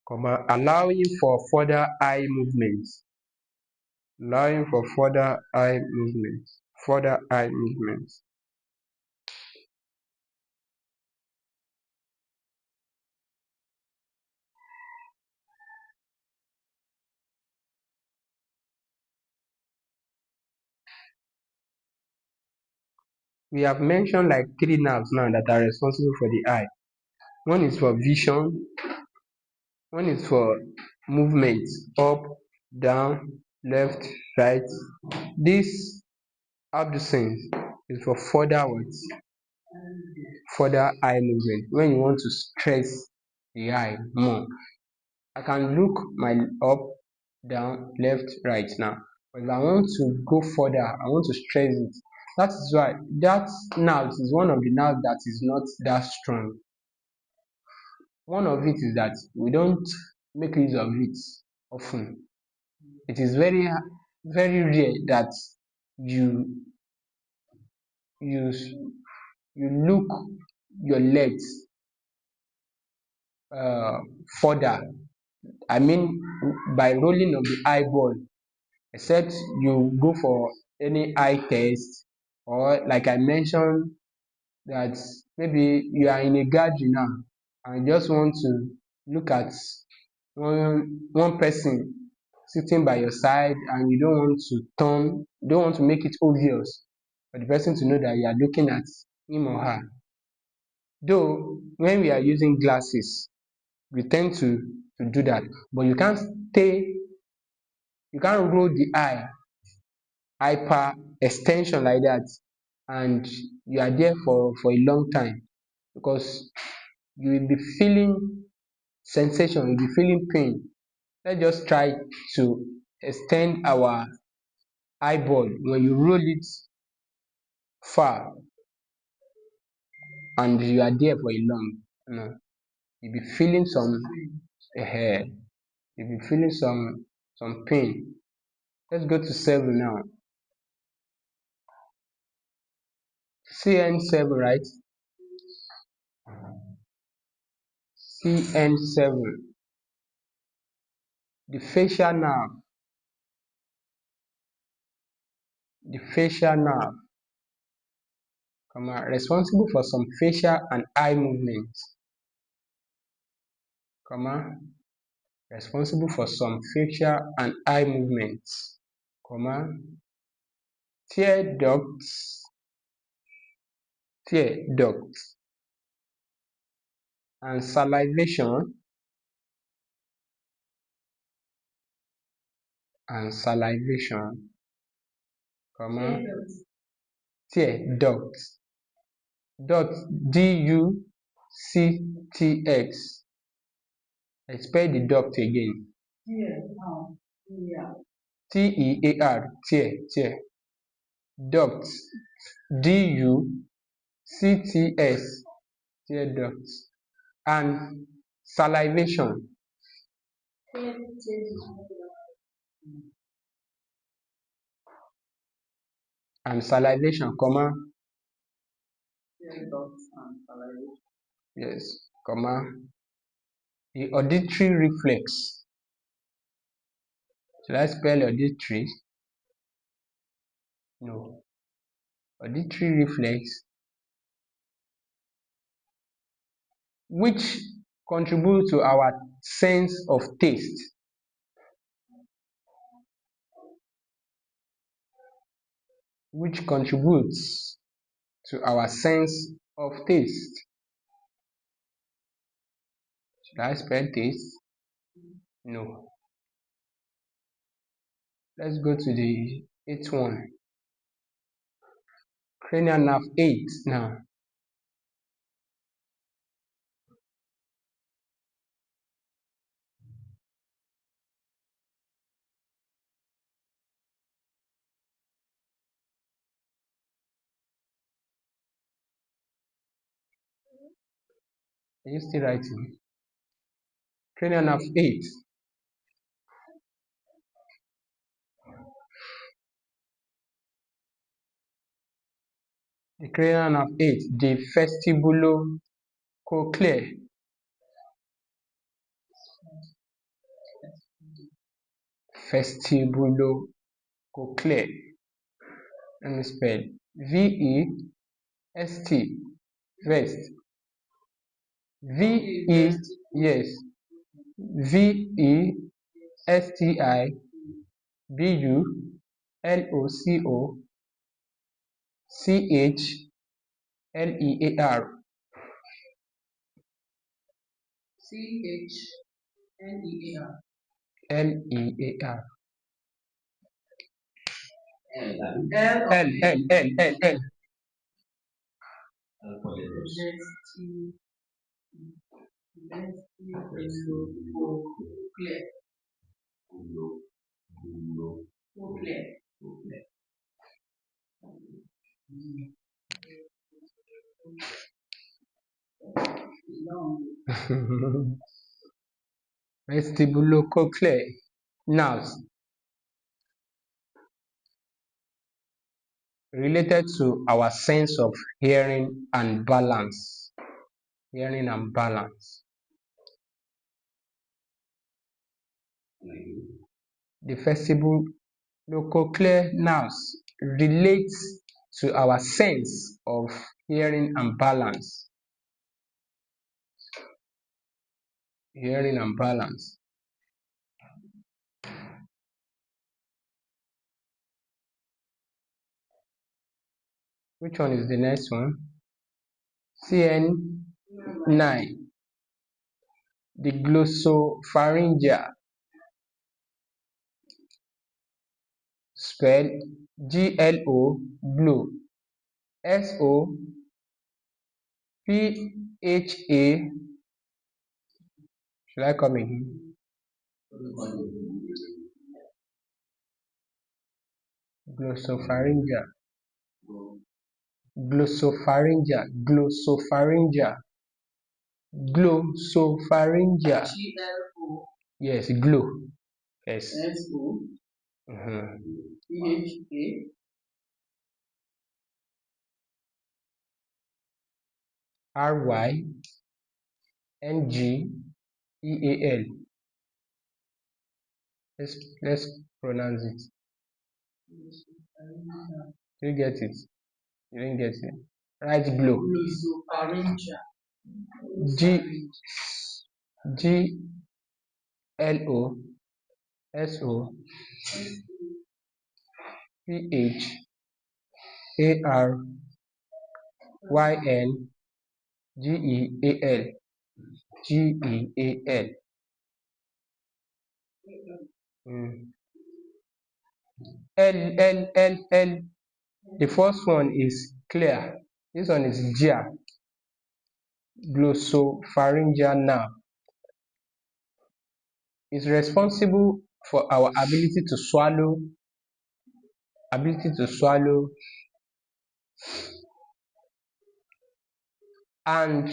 A: Comma, allowing for further eye movements. Allowing for further eye movements. Further eye movements. We have mentioned like 3 nerves now that are responsible for the eye. One is for vision, one is for movement, up, down, left, right. This abducens is for further what? Further eye movement. When you want to stress the eye more. I can look my up, down, left, right now. But if I want to go further, I want to stress it. That is why that nerve is one of the nerves that is not that strong. One of it is that we don't make use of it often. It is very very rare that you you you look your legs further. I mean by rolling of the eyeball, except you go for any eye test, or like I mentioned that maybe you are in a gathering now and you just want to look at one person sitting by your side, and you don't want to make it obvious for the person to know that you are looking at him or her. Though when we are using glasses, we tend to do that, but you can't roll the eye hyper extension like that and you are there for a long time, because you will be feeling sensation, you will be feeling pain. Let's just try to extend our eyeball. When you roll it far and you are there for a long, you'll be feeling some hair, you'll be feeling some pain. Let's go to 7 now. CN7, right? CN7. The facial nerve. The facial nerve, responsible for some facial and eye movements, responsible for some facial and eye movements, tear ducts, and salivation, tear ducts, ducts. I spell the duct again. TEAR, tear. Ducts, DUCTS, tear ducts. And salivation, yes, the auditory reflex. Should I spell auditory? No. Auditory reflex, which contribute to our sense of taste. Which contributes to our sense of taste. Should I spell taste? No. Let's go to the 8th one. Cranial nerve 8 now. Are you still writing? Cranial nerve 8. The cranial nerve 8, the vestibulocochlear. Vestibulocochlear. Let me spell. VEST. Vest. Yes. VESTIBULOCOCHLEAR. LEAR. L. Vestibulocochlear. Nerves related to our sense of hearing and balance. The vestibulocochlear nerves relates to our sense of hearing and balance. Which one is the next one? CN9. The glossopharyngeal. Spell GLO, glow. SOPHA. Should I come again? Glossopharyngeal. Glossopharyngeal. Glossopharyngeal. Glossopharyngeal.
B: GLO.
A: Yes, glow. Yes.
B: SO. PHA.
A: RYNGEAL. Let's pronounce it. You get it? You didn't get it. Right glow.
B: Glossopharyngeal.
A: G G L O S O P H A R Y N GEAL. GEAL. L. The first one is clear. This one is GIA. Glossopharyngeal nerve is responsible for our ability to swallow, and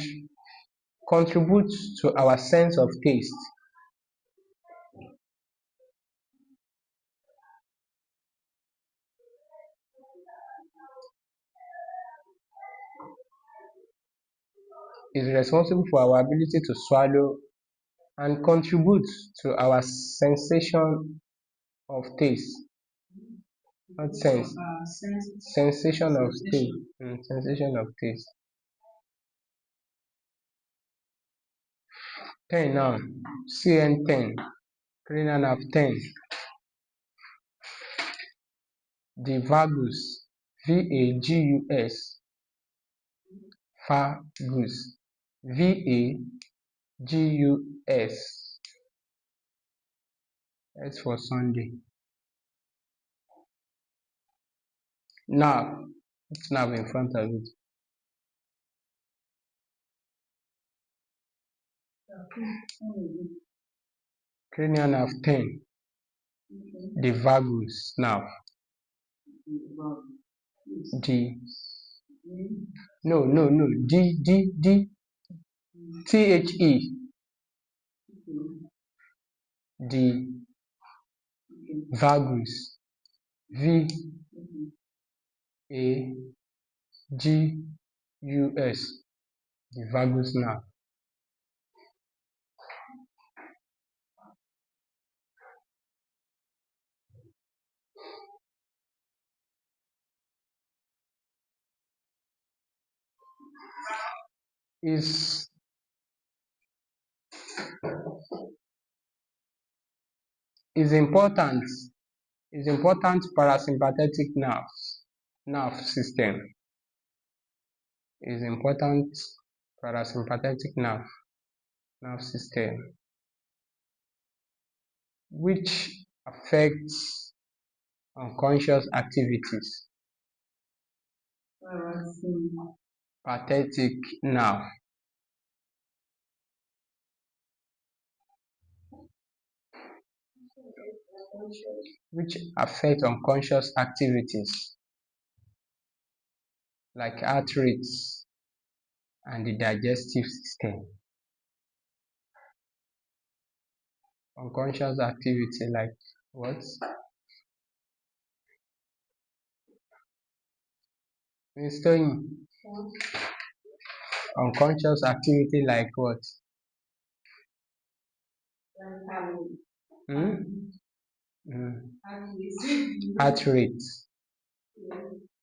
A: contributes to our sense of taste. Is responsible for our ability to swallow and contributes to our sensation of taste. Not sense. Sensation of taste. Sensation of taste. 10 now. CN10. Cranial nerve 10. The vagus. VAGUS. Vagus. VAGUS. S for Sunday. Nerve. It's nerve in front of it. Cranial nerve 10. The vagus nerve. D. No. D. THE. The vagus. VAGUS. The vagus nerve. Is important parasympathetic nerve system. Is important parasympathetic nerve system, which affects unconscious activities. Parasympathetic nerve, which affect unconscious activities like heart rates and the digestive system. Unconscious activity like what? Unconscious activity like what? Heart rate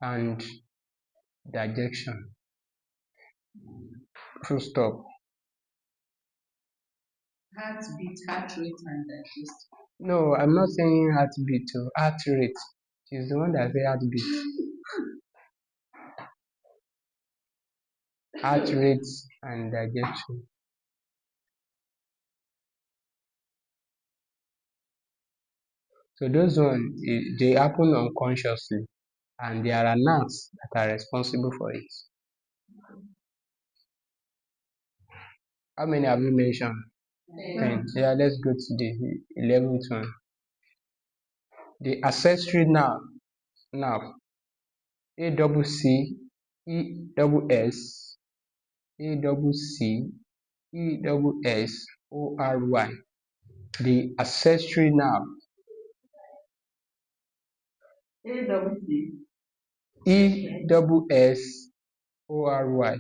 A: and digestion. Full stop.
B: Heartbeat, heart rate, and digestion.
A: No, I'm not saying heartbeat. Heart rate. She's the one that say heartbeat. Heart rate and digestion. So those ones, they happen unconsciously, and there are nerves that are responsible for it. How many have you mentioned? 10. Yeah, let's go to the 11th one. The accessory nerve. ACC E double S A double C E double S O R Y. The accessory nerve.
B: A double C.
A: E double S O R Y.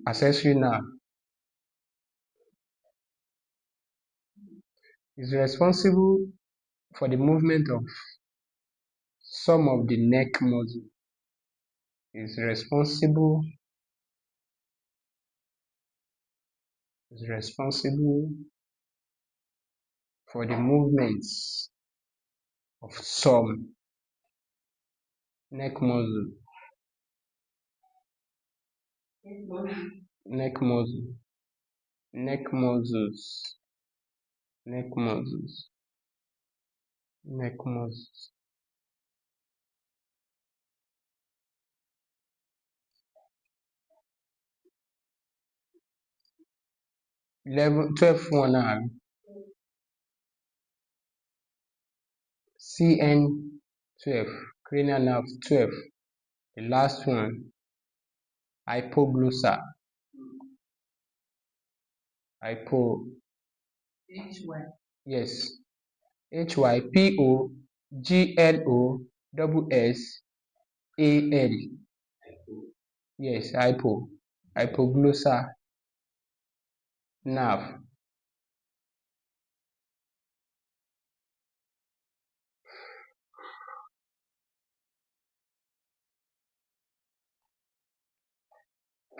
A: Accessory nerve is responsible for the movement of some of the neck muscle. Is responsible for the movements of some neck muscle. Neck muscle. Neck muscles. Neck muscles. Neck muscles. 12 one now. CN12. Cranial nerve 12. The last one. Hypoglossal. Hypo.
B: HY.
A: Yes. HYPOGLOSSAL. Yes, hypoglossal nerve.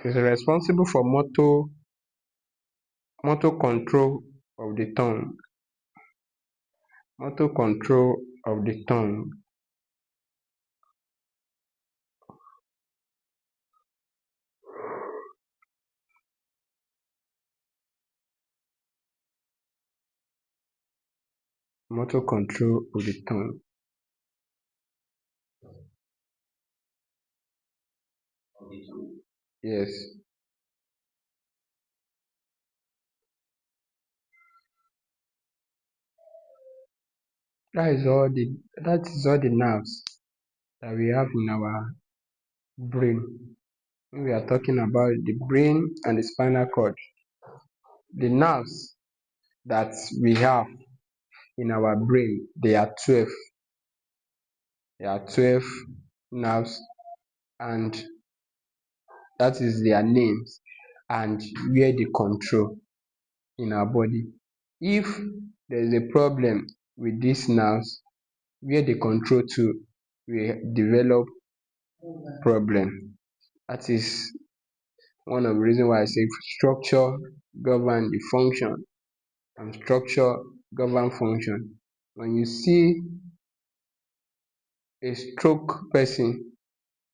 A: Is responsible for motor control of the tongue. Motor control of the tongue. Motor control of the tongue. Yes. That is all the nerves that we have in our brain. When we are talking about the brain and the spinal cord, the nerves that we have in our brain, they are 12. There are 12 nerves, and that is their names and where they control in our body. If there is a problem with these nerves, where they control to, we develop problem. That is one of the reasons why I say structure govern the function and structure govern function. When you see a stroke person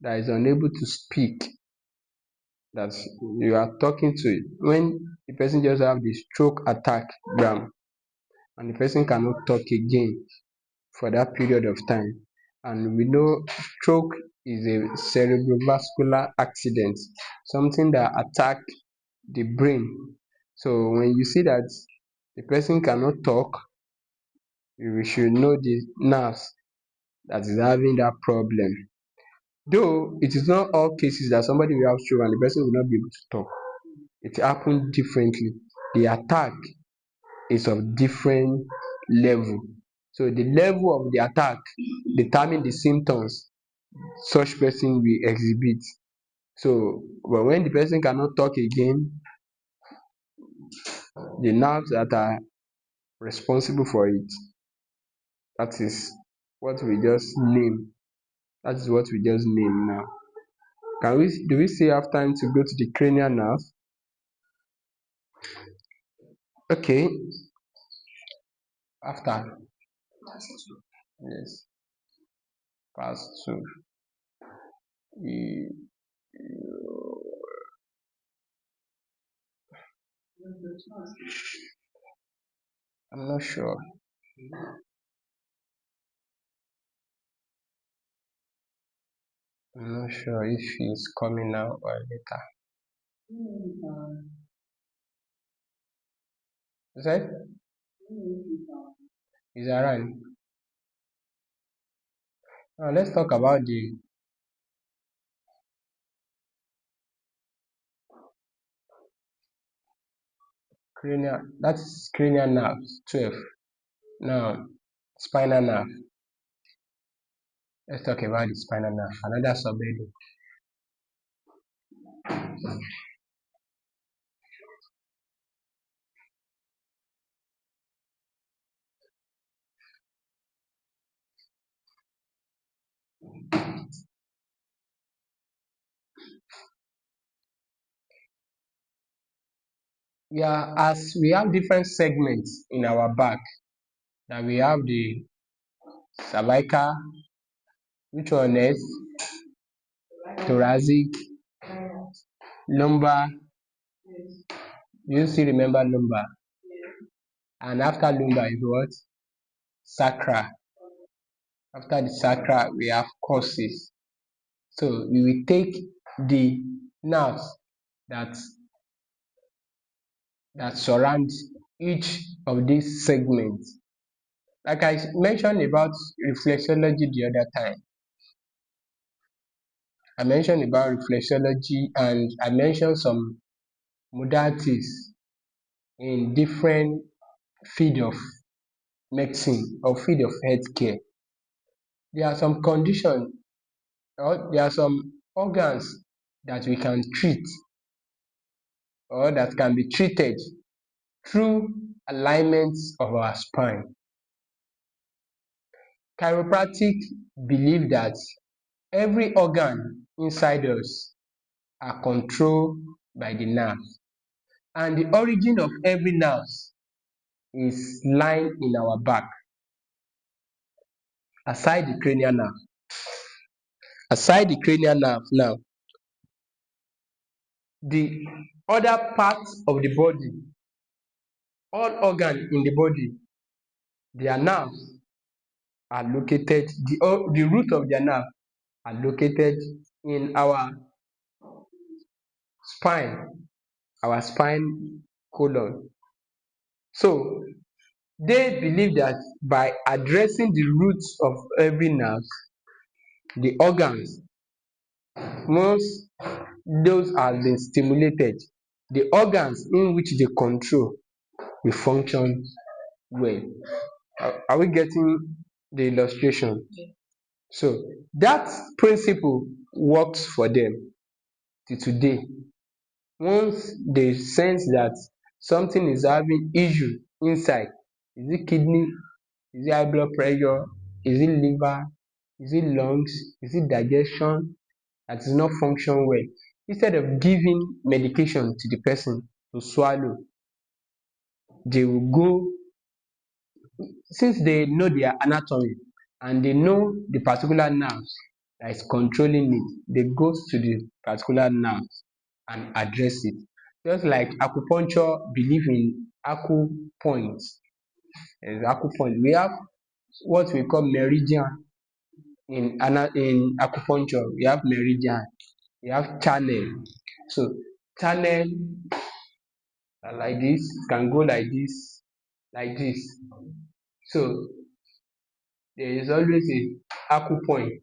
A: that is unable to speak, that you are talking to, when the person just have the stroke attack bam, and the person cannot talk again for that period of time, and we know stroke is a cerebrovascular accident, something that attack the brain. So when you see that the person cannot talk, you should know the nerves that is having that problem. Though it is not all cases that somebody will have stroke and the person will not be able to talk. It happens differently. The attack is of different level. So the level of the attack determine the symptoms such person will exhibit. So but when the person cannot talk again, the nerves that are responsible for it, that is what we just name. That is what we just name now. Do we still have time to go to the cranial nerve? Okay, after. Yes, past two. E- I'm not sure. I'm not sure if he's coming now or later. Is that? Is around? Now let's talk about the cranial, that's cranial nerves 12. Now spinal nerve. Let's talk about the spinal nerve, another subheading. Yeah, as we have different segments in our back, that we have the cervical, which one next? Thoracic, lumbar. You still remember lumbar? And after lumbar is what? Sacral. After the sacral, we have causes. So we will take the nerves that surround each of these segments. Like I mentioned about reflexology the other time. I mentioned about reflexology and I mentioned some modalities in different field of medicine or field of healthcare. There are some conditions or there are some organs that we can treat or that can be treated through alignments of our spine. Chiropractic believe that every organ inside us are controlled by the nerve, and the origin of every nerve is lying in our back, aside the cranial nerve. Aside the cranial nerve now, the other parts of the body, all organ in the body, their nerves are located, the root of their nerve are located in our spine, our spine colon. So they believe that by addressing the roots of every nerve, the organs, once those have been stimulated, the organs in which they control will function well. Are we getting the illustration? So that principle works for them till today. Once they sense that something is having issue inside, is it kidney, is it high blood pressure, is it liver, is it lungs, is it digestion that is not function well, instead of giving medication to the person to swallow, they will go, since they know their anatomy and they know the particular nerves that is controlling it, they go to the particular nerves and address it. Just like acupuncture believe in acupoints. Acupoint, we have what we call meridian in acupuncture. We have meridian, we have channel. So channel are like this, can go like this, like this. So there is always a acupoint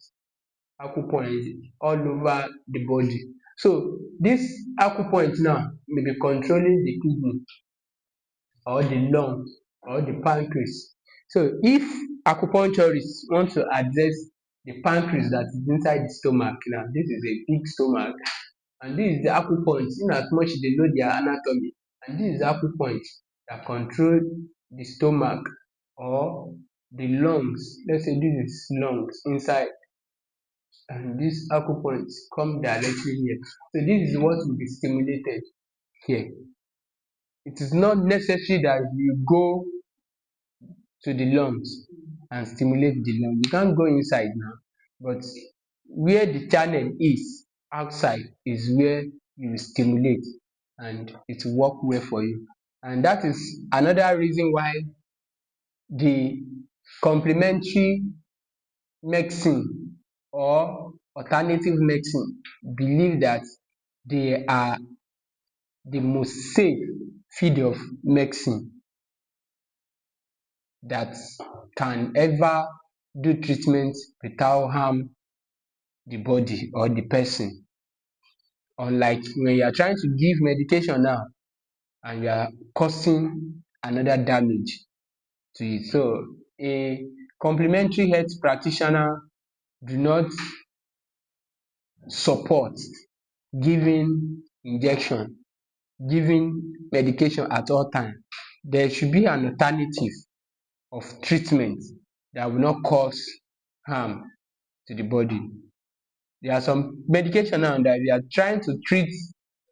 A: all over the body. So this acupoint now may be controlling the kidney or the lung or the pancreas. So if acupuncturists want to address the pancreas that is inside the stomach, now this is a big stomach, and this is the acupoint, in as much they know their anatomy, and this is the acupoint that control the stomach or the lungs. Let's say this is lungs inside, and this acupoint come directly here. So this is what will be stimulated here. It is not necessary that you go to the lungs and stimulate the lung. You can't go inside now, but where the channel is outside is where you will stimulate and it will work well for you. And that is another reason why the complementary medicine or alternative medicine believe that they are the most safe field of medicine that can ever do treatment without harm the body or the person. Unlike when you are trying to give medication now and you are causing another damage to it. So a complementary health practitioner do not support giving injection, giving medication at all time. There should be an alternative of treatment that will not cause harm to the body. There are some medication now that we are trying to treat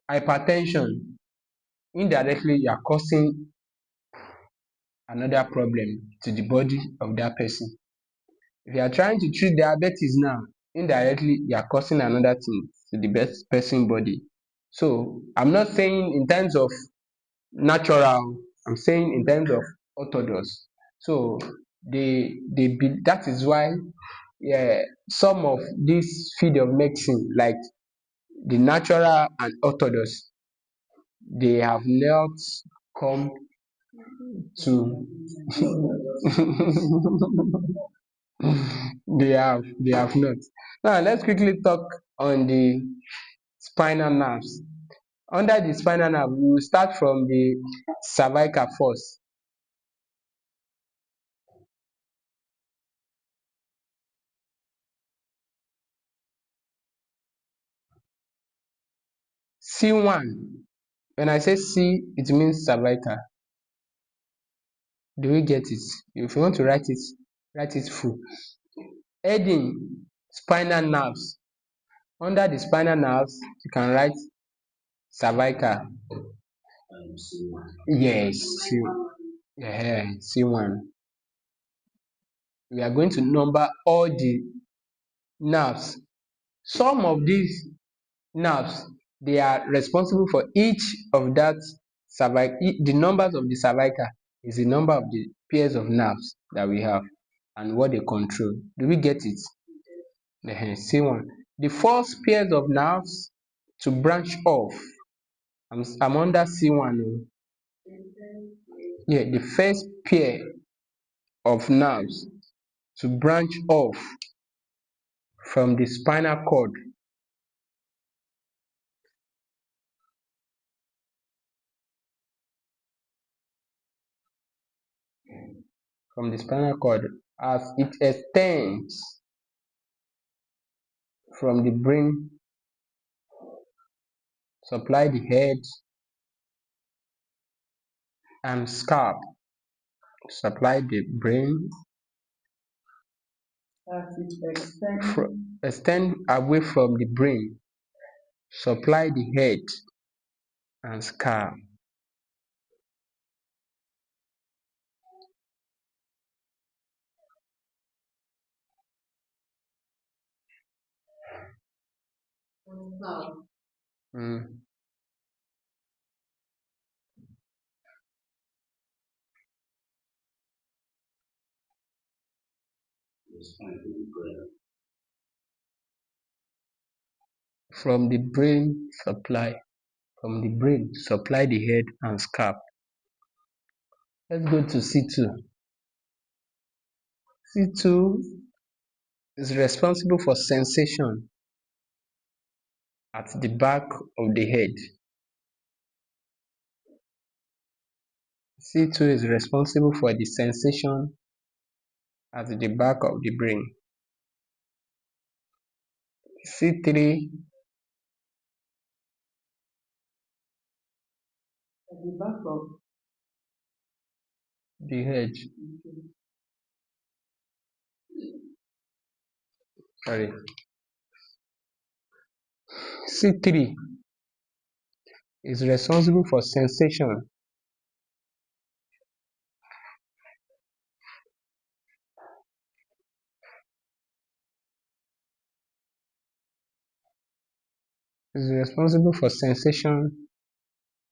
A: hypertension. Indirectly, you are causing another problem to the body of that person. If you are trying to treat diabetes now, indirectly you are causing another thing to the best person body. So I'm not saying in terms of natural, I'm saying in terms of orthodox. So that is why, yeah, some of this field of medicine, like the natural and orthodox, they have not come to they have not. Now let's quickly talk on the spinal nerves. Under the spinal nerve, we will start from the cervical first. C1. When I say C, it means cervical. Do we get it? If you want to write it full. Heading, spinal nerves. Under the spinal nerves, you can write cervical. Yes, C1. We are going to number all the nerves. Some of these nerves, they are responsible for each of that cervical. The numbers of the cervical is the number of the pairs of nerves that we have and what they control. Do we get it? C1. The first pairs of nerves to branch off. I'm under C1. Yeah, the first pair of nerves to branch off from the spinal cord as it extends from the brain, supply the head and scalp, supply the brain,
B: As it
A: extend away from the brain, supply the head and scalp.
B: extends
A: Mm. From the brain, supply the head and scalp. Let's go to C2. C2 is responsible for sensation at the back of the head. C2 is responsible for the sensation at the back of the brain. C3,
B: at the back of
A: the head. Sorry. C3 is responsible for sensation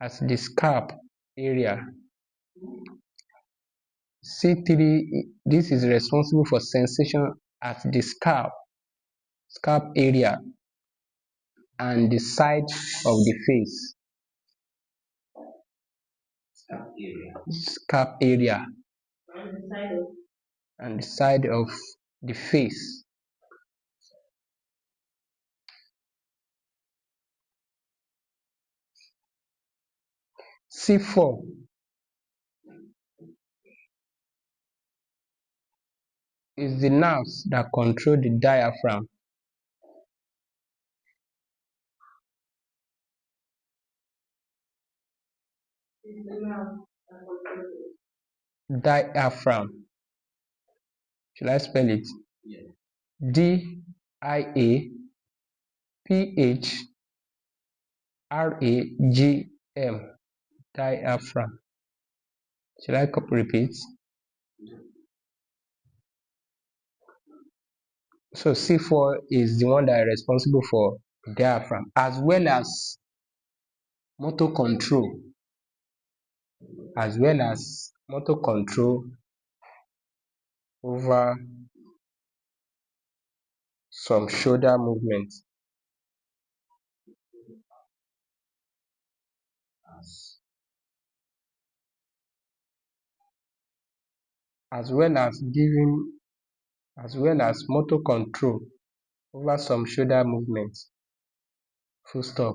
A: at the scalp area. C3, this is responsible for sensation at the scalp area and the side of the face. Scalp area
B: the side of
A: and the side of the face. C4 is the nerves that control the diaphragm.
B: Is the nerve that controls
A: Diaphragm. Should I spell it?
B: Yes.
A: Diaphragm. Diaphragm. Should I repeat? So C4 is the one that is responsible for diaphragm as well as motor control, over some shoulder movements, as well as motor control over some shoulder movements. Full stop.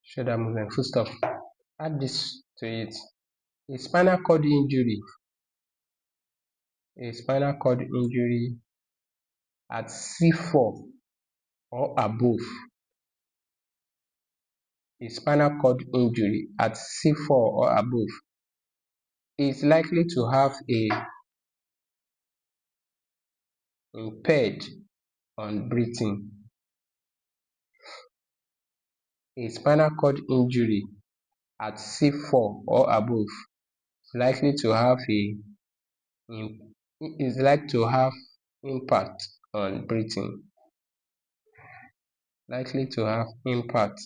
A: Shoulder movement. Full stop. Add this to it. A spinal cord injury. A spinal cord injury at C4 or above. A spinal cord injury at C4 or above is likely to have a impaired on breathing. A spinal cord injury at C4 or above is likely to have impact on breathing. Likely to have impact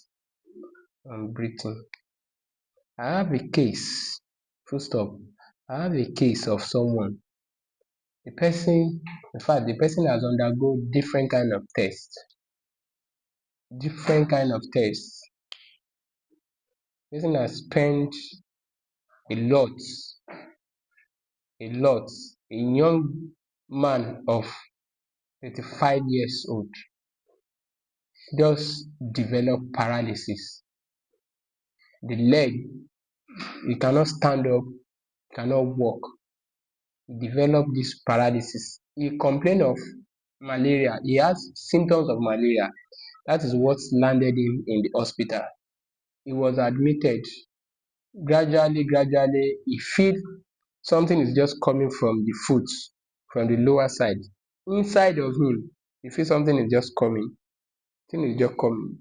A: on breathing. I have a case, full stop. I have a case of someone. The person has undergone different kind of tests. The person has spent a lot, a young man of 35 years old just developed paralysis. The leg, he cannot stand up, cannot walk. He developed this paralysis. He complained of malaria. He has symptoms of malaria. That is what landed him in the hospital. He was admitted. Gradually, he feel something is just coming from the foot, from the lower side. Inside of him, he feel something is just coming. Thing is just coming.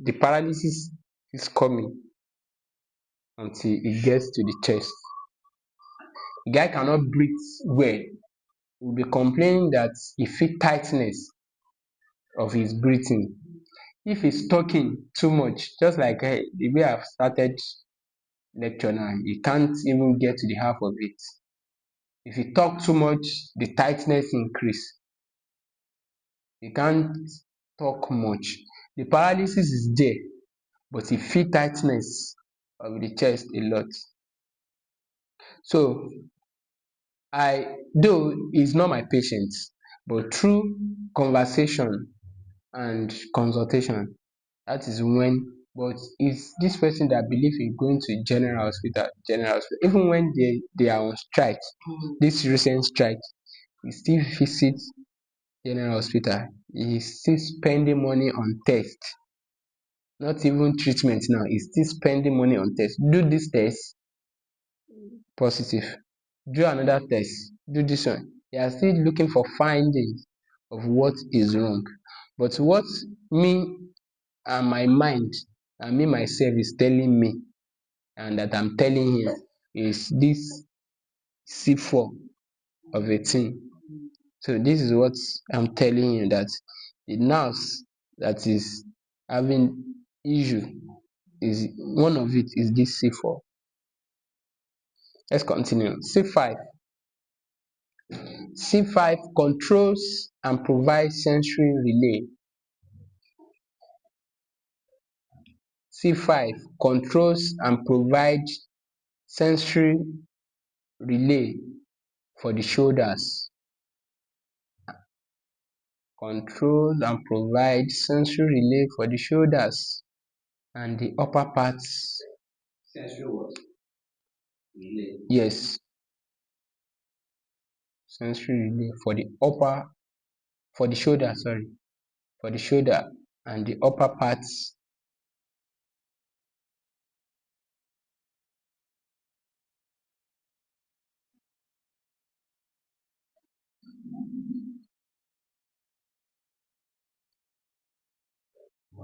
A: The paralysis is coming until it gets to the chest. The guy cannot breathe well. He will be complaining that he feel tightness of his breathing. If he's talking too much, just like the way I've started lecture now, you can't even get to the half of it. If you talk too much, the tightness increase. You can't talk much. The paralysis is there, but you feel tightness of the chest a lot. So though he's not my patient, but through conversation and consultation, that is when, but it's this person that believe in going to general hospital. Even when they are on strike, this recent strike, he still visits general hospital. He still spending money on test, not even treatment now. He's still spending money on test. Do this test, positive. Do another test, do this one. They are still looking for findings of what is wrong. But what me and my mind and me myself is telling me, and that I'm telling him, is this C4 of a thing. So this is what I'm telling you, that the nerves that is having issue, is one of it is this C4. Let's continue. C5. C5 controls and provides sensory relay. C5 controls and provides sensory relay for the shoulders. Controls and provides sensory relay for the shoulders and the upper parts. Sensory what? Relay. Yes, sensory relay for the shoulder, sorry, for the shoulder and the upper parts.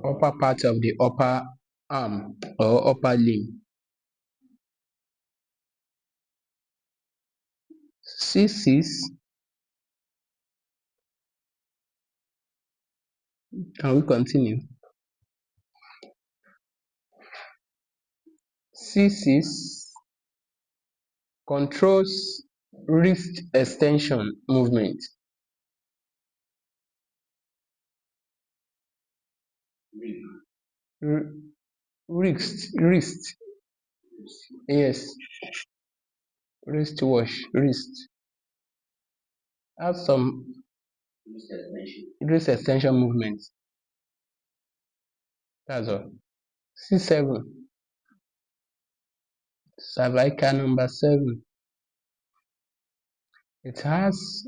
A: Upper part of the upper arm or upper limb. C6, can we continue? C6 controls wrist extension movement. R- wrist, yes, wrist have some wrist extension movement. That's all. C7, cervical number 7. It has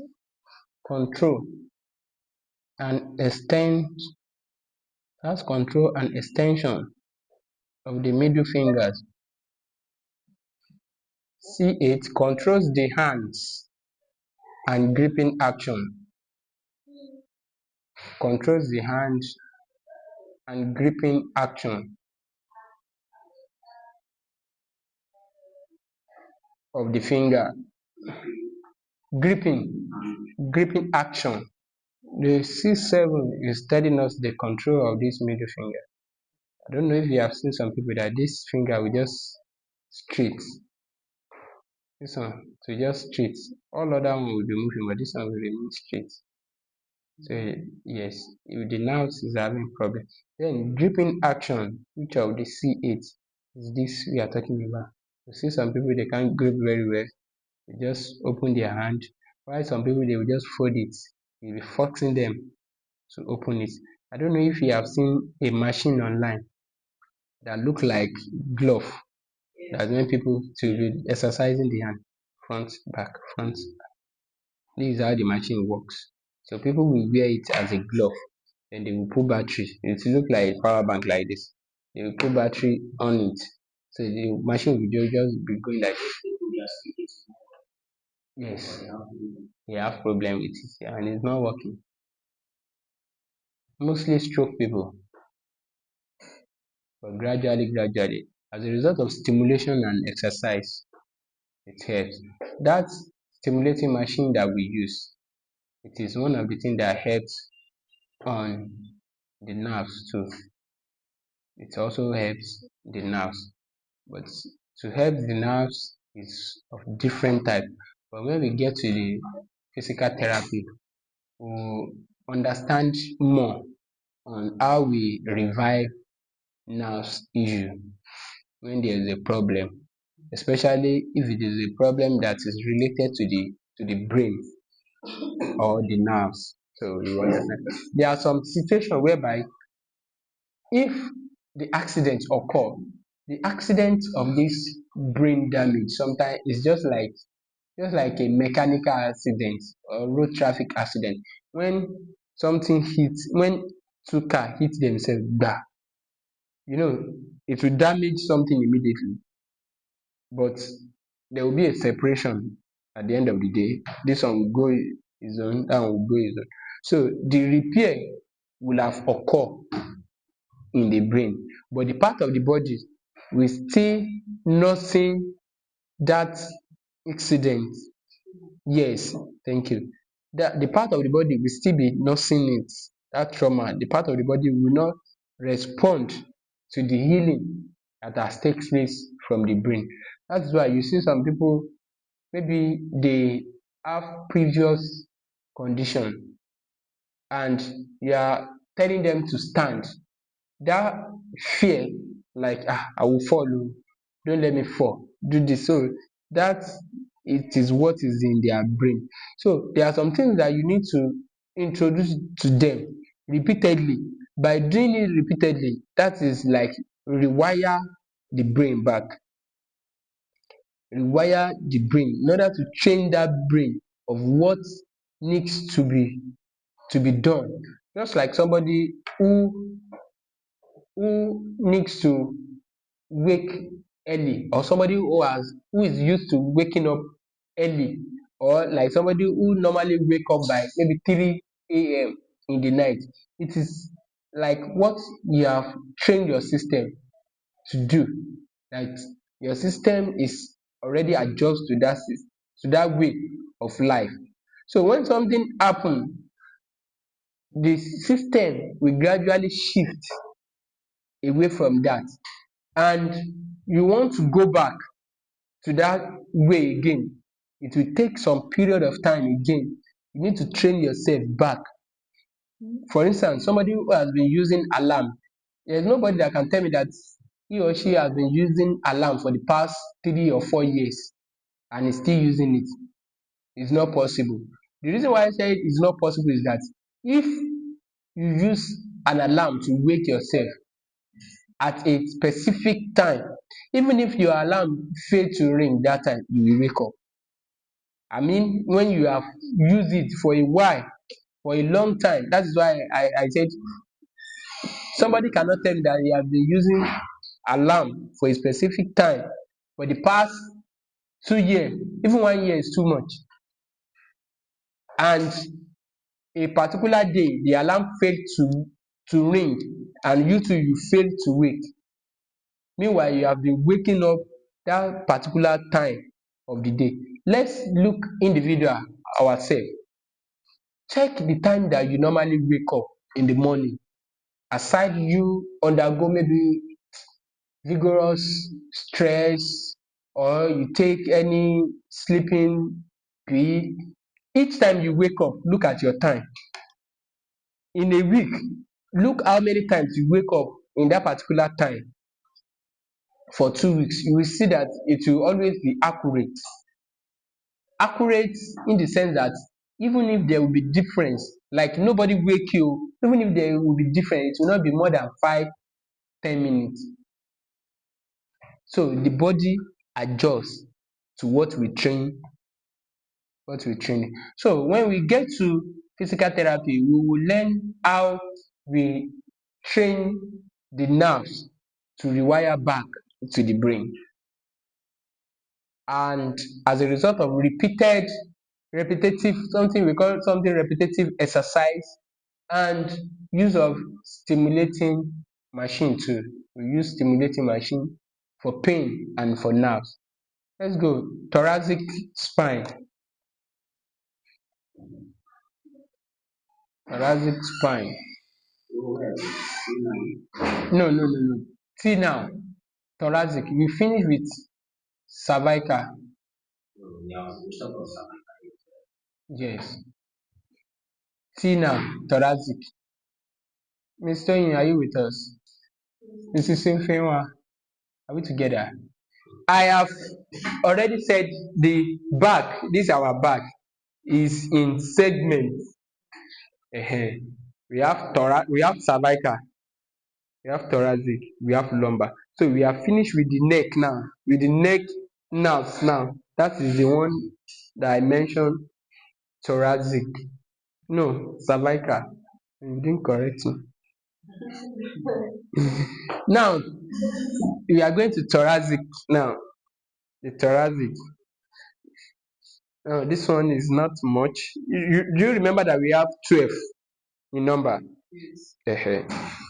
A: control and extension of the middle fingers. C8 controls the hands and gripping action. Controls the hand and gripping action of the finger. Gripping, gripping action. The C7 is telling us the control of this middle finger. I don't know if you have seen some people that this finger will just straight. This one to just straight. All other one will be moving, but this one will remain straight. So yes, if the nerves is having problem. Then gripping action, which of the C8 is this we are talking about? You see some people they can't grip very well. They just open their hand. While some people they will just fold it. You'll be forcing them to open it. I don't know if you have seen a machine online that look like glove. That's when people to be exercising the hand, front, back, front. This is how the machine works. So people will wear it as a glove, and they will put battery. It will look like a power bank like this. They will put battery on it. So the machine will just be going like this. Yes, they have problem with it and it's not working. Mostly stroke people, but gradually, as a result of stimulation and exercise, it helps. That stimulating machine that we use, it is one of the things that helps on the nerves too. It also helps the nerves, but to help the nerves is of different type. But when we get to the physical therapy, we understand more on how we revive nerves issue when there is a problem, especially if it is a problem that is related to the brain or the nerves. So you understand. There are some situations whereby if the accident occur, the accident of this brain damage sometimes is just like a mechanical accident or road traffic accident. When when two car hit themselves, bah, you know, it will damage something immediately, but there will be a separation at the end of the day. This one will go his own, that one will go his own. So the repair will have occurred in the brain, but the part of the body will still nursing that incident. Yes, thank you. The part of the body will still be nursing it, that trauma. The part of the body will not respond to the healing that has taken place from the brain. That's why you see some people, maybe they have previous condition and you are telling them to stand. That fear like I will fall oh, don't let me fall, do this. So that it is what is in their brain. So there are some things that you need to introduce to them repeatedly. By doing it repeatedly, that is like rewire the brain back, rewire the brain in order to train that brain of what needs to be done. Just like somebody who needs to wake early, or somebody who is used to waking up early, or like somebody who normally wake up by maybe 3 a.m. in the night. It is like what you have trained your system to do, that your system is already adjust to to that way of life. So when something happen, the system will gradually shift away from that, and you want to go back to that way again, it will take some period of time again. You need to train yourself back. For instance, somebody who has been using alarm, there's nobody that can tell me that he or she has been using alarm for the past 3 or 4 years and is still using it. It's not possible. The reason why I say it's not possible is that if you use an alarm to wake yourself at a specific time, even if your alarm fail to ring that time, you will wake up. I mean, when you have used it for a while, for a long time, that is why I said somebody cannot tell me that he has been using alarm for a specific time for the past 2 years, even 1 year is too much, and a particular day the alarm failed to ring, and you too you failed to wake. Meanwhile, you have been waking up that particular time of the day. Let's look individual ourselves. Check the time that you normally wake up in the morning, aside you undergo maybe vigorous stress, or you take any sleeping pill. Each time you wake up, look at your time. In a week, look how many times you wake up in that particular time for 2 weeks. You will see that it will always be accurate. Accurate in the sense that even if there will be difference, like nobody wake you, even if there will be difference, it will not be more than 5-10 minutes. So the body adjusts to what we train. So when we get to physical therapy, we will learn how we train the nerves to rewire back to the brain. And as a result of repetitive, something we call something repetitive exercise, and use of stimulating machine too. We use stimulating machine for pain and for nerves. Let's go. Thoracic spine. Thoracic spine. No. See now, thoracic. We finish with cervical. Yes. See now, thoracic. Mr. Yin, are you with us? Mrs. Sinfenwa, are we together? I have already said the back, this is our back, is in segments. We have we have cervical, we have thoracic, we have lumbar. So we are finished with the neck now, with the neck nerves now. That is the one that I mentioned, thoracic. No, cervical. You didn't correct me. Now we are going to thoracic now. The thoracic. Now this one is not much. Do you remember that we have 12 in number?
B: Yes.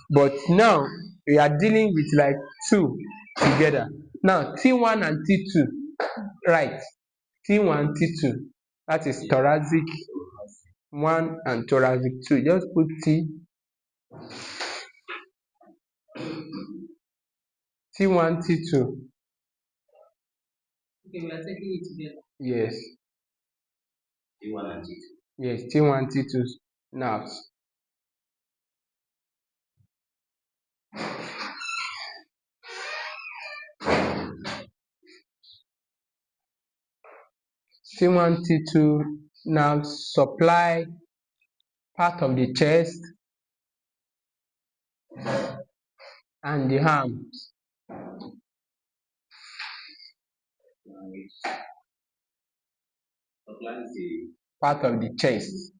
A: But now we are dealing with like two together. Now T1 and T2, right? T1, T2. That is thoracic 1 and thoracic 2. Just put T1, T2.
B: Okay, we are taking it together.
A: Yes. T1 and T2. Yes, T1, T2 nerves. T1, T2 now supply part of the chest and the arms. Part of the chest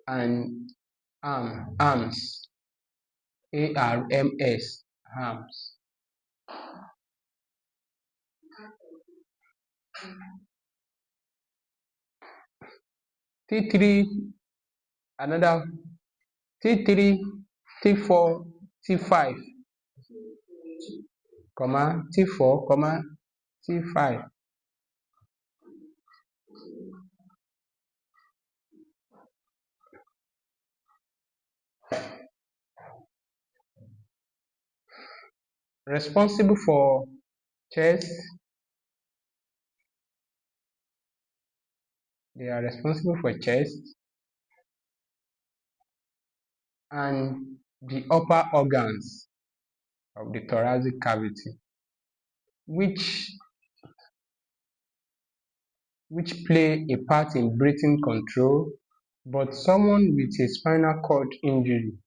A: and arms. ARMS, arms. T3, another T3, T4, T5, T4, T5. Responsible for chest, they are responsible for chest and the upper organs of the thoracic cavity, which play a part in breathing control. But someone with a spinal cord injury,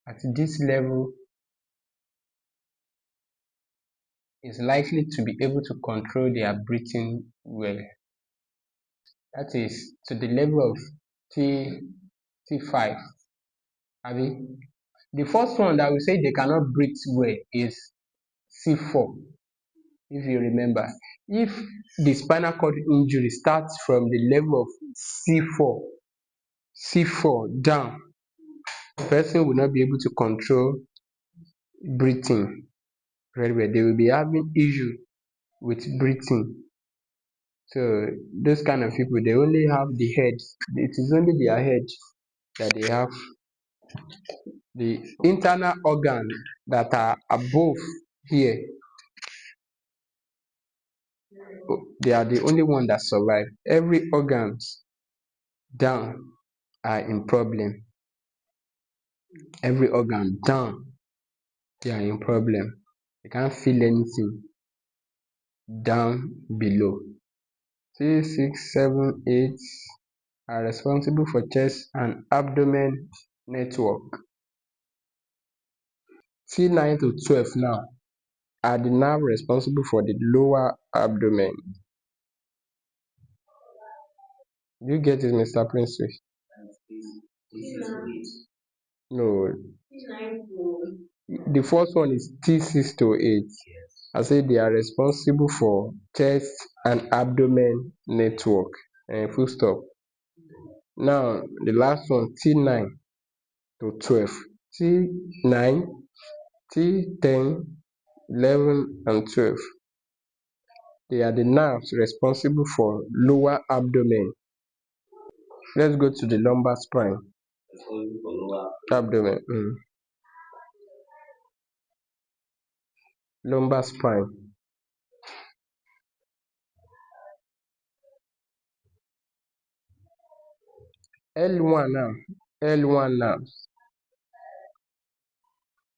A: at this level is likely to be able to control their breathing well. That is to the level of T5. Abi? The first one that we say they cannot breathe well is C4, if you remember. If the spinal cord injury starts from the level of C4 down, the person will not be able to control breathing very well. They will be having issue with breathing. So those kind of people, they only have the head. It is only their head that they have. The internal organ that are above here, they are the only one that survive. Every organs down are in problem. Every organ down, they are in problem. You can't feel anything down below. 3, 6, 7, 8 are responsible for chest and abdomen network. T9 to 12 now are the nerve responsible for the lower abdomen. Do you get it, Mr. Princess? No. The first one is T6 to 8. I say they are responsible for chest and abdomen network. And full stop. Now the last one, T9 to 12. T9, T10, 11 and 12. They are the nerves responsible for lower abdomen. Let's go to the lumbar spine. Abdomen. Lumbar spine. L1 now. L1 now.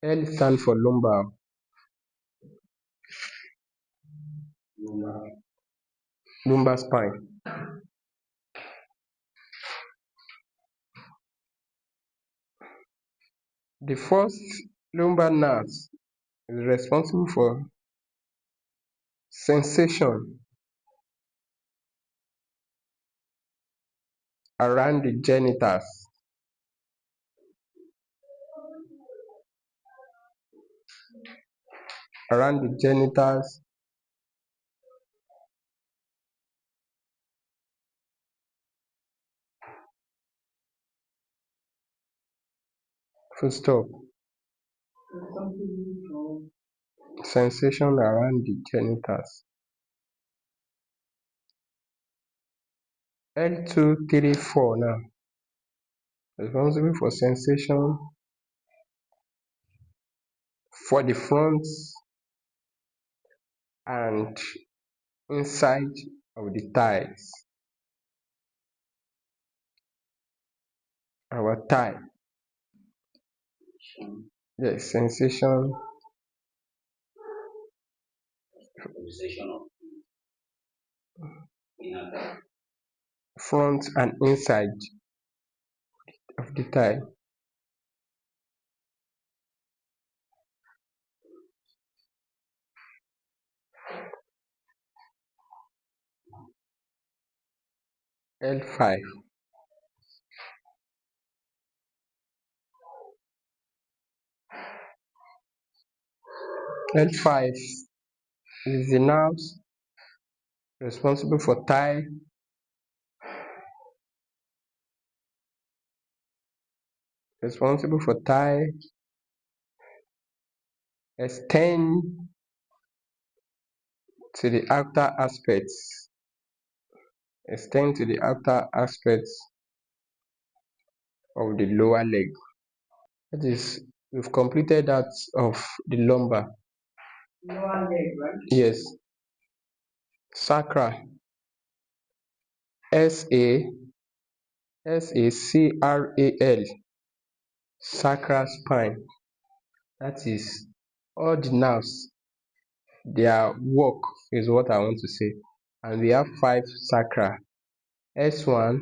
A: L stand for lumbar. Lumbar spine. The first lumbar nerve is responsible for sensation around the genitals. Around the genitals. Full stop. Sensation around the genitals. L2, 3, 4 now. Responsible for sensation for the front and inside of the thighs. Our thigh. Yes, sensation front and inside of the thigh. L5. L5 is the nerves responsible for thigh, extend to the outer aspects, of the lower leg. That is, we've completed that of the lumbar.
B: Lower leg, right?
A: Yes. Sacral. SACRAL. Sacral spine. That is all the nerves. Their work is what I want to say. And we have 5 sacra: S1,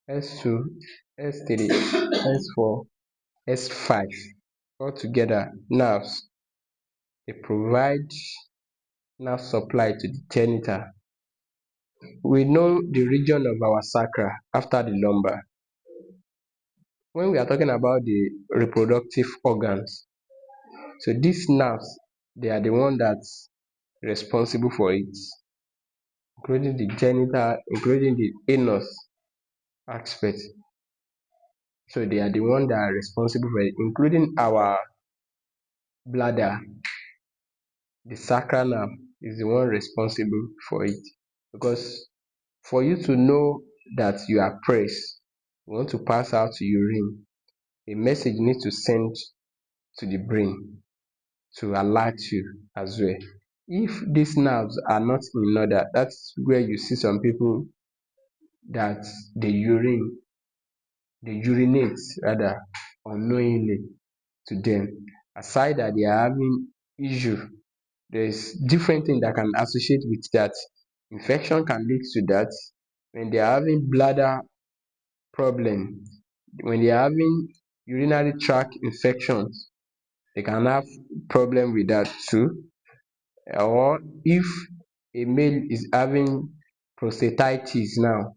A: S2, S3, S4, S5. Altogether, nerves. They provide nerve supply to the genital. We know the region of our sacra after the lumbar. When we are talking about the reproductive organs, so these nerves, they are the one that's responsible for it, including the genital, including the anus aspect. So they are the one that are responsible for it, including our bladder. The sacral nerve is the one responsible for it, because for you to know that you are pressed, you want to pass out urine, a message needs to send to the brain to alert you as well. If these nerves are not in order, that's where you see some people that they urinate rather unknowingly to them. Aside that they are having issue, there's different thing that can associate with that. Infection can lead to that. When they are having bladder problem, when they are having urinary tract infections, they can have problem with that too. Or if a male is having prostatitis now,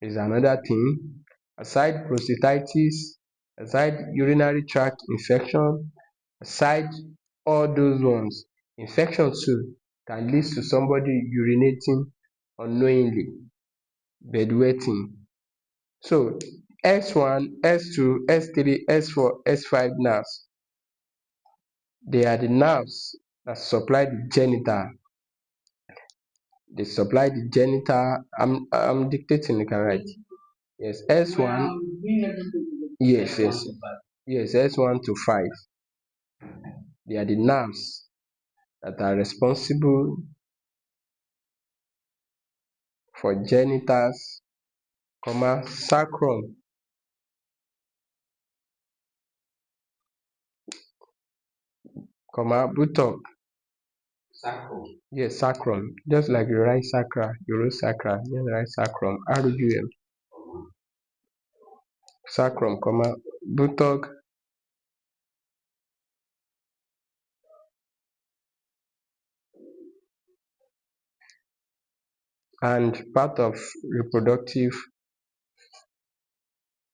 A: is another thing. Aside prostatitis, aside urinary tract infection, aside all those ones, infection too can lead to somebody urinating unknowingly, bedwetting. So S1, S2, S3, S4, S5 nerves, they are the nerves that supply the genital. They supply the genital. I'm dictating, you can write. Yes, S1. Yes, S1 to 5. They are the nerves that are responsible for genitals, sacrum, buttock. Yes, sacrum. Just like you write sacra, you write sacra, you write sacrum, RUM. Sacrum, buttock, and part of reproductive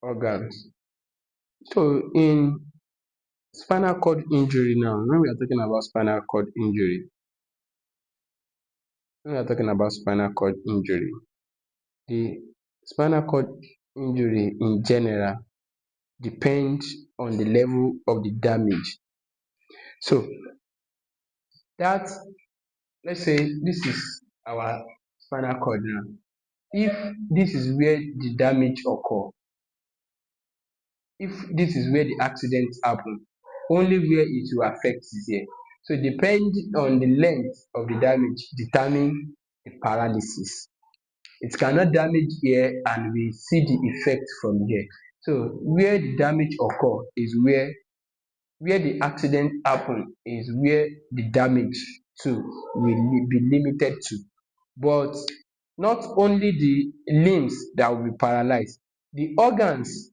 A: organs. So in spinal cord injury now, when we are talking about spinal cord injury, the spinal cord injury in general depends on the level of the damage. So that, let's say this is our spinal cord now. If this is where the damage occur, if this is where the accident happen, only where it will affect is here. So depend on the length of the damage determine the paralysis. It cannot damage here and we see the effect from here. So where the damage occur is where the accident happen is where the damage to will be limited to. But not only the limbs that will be paralyzed, the organs,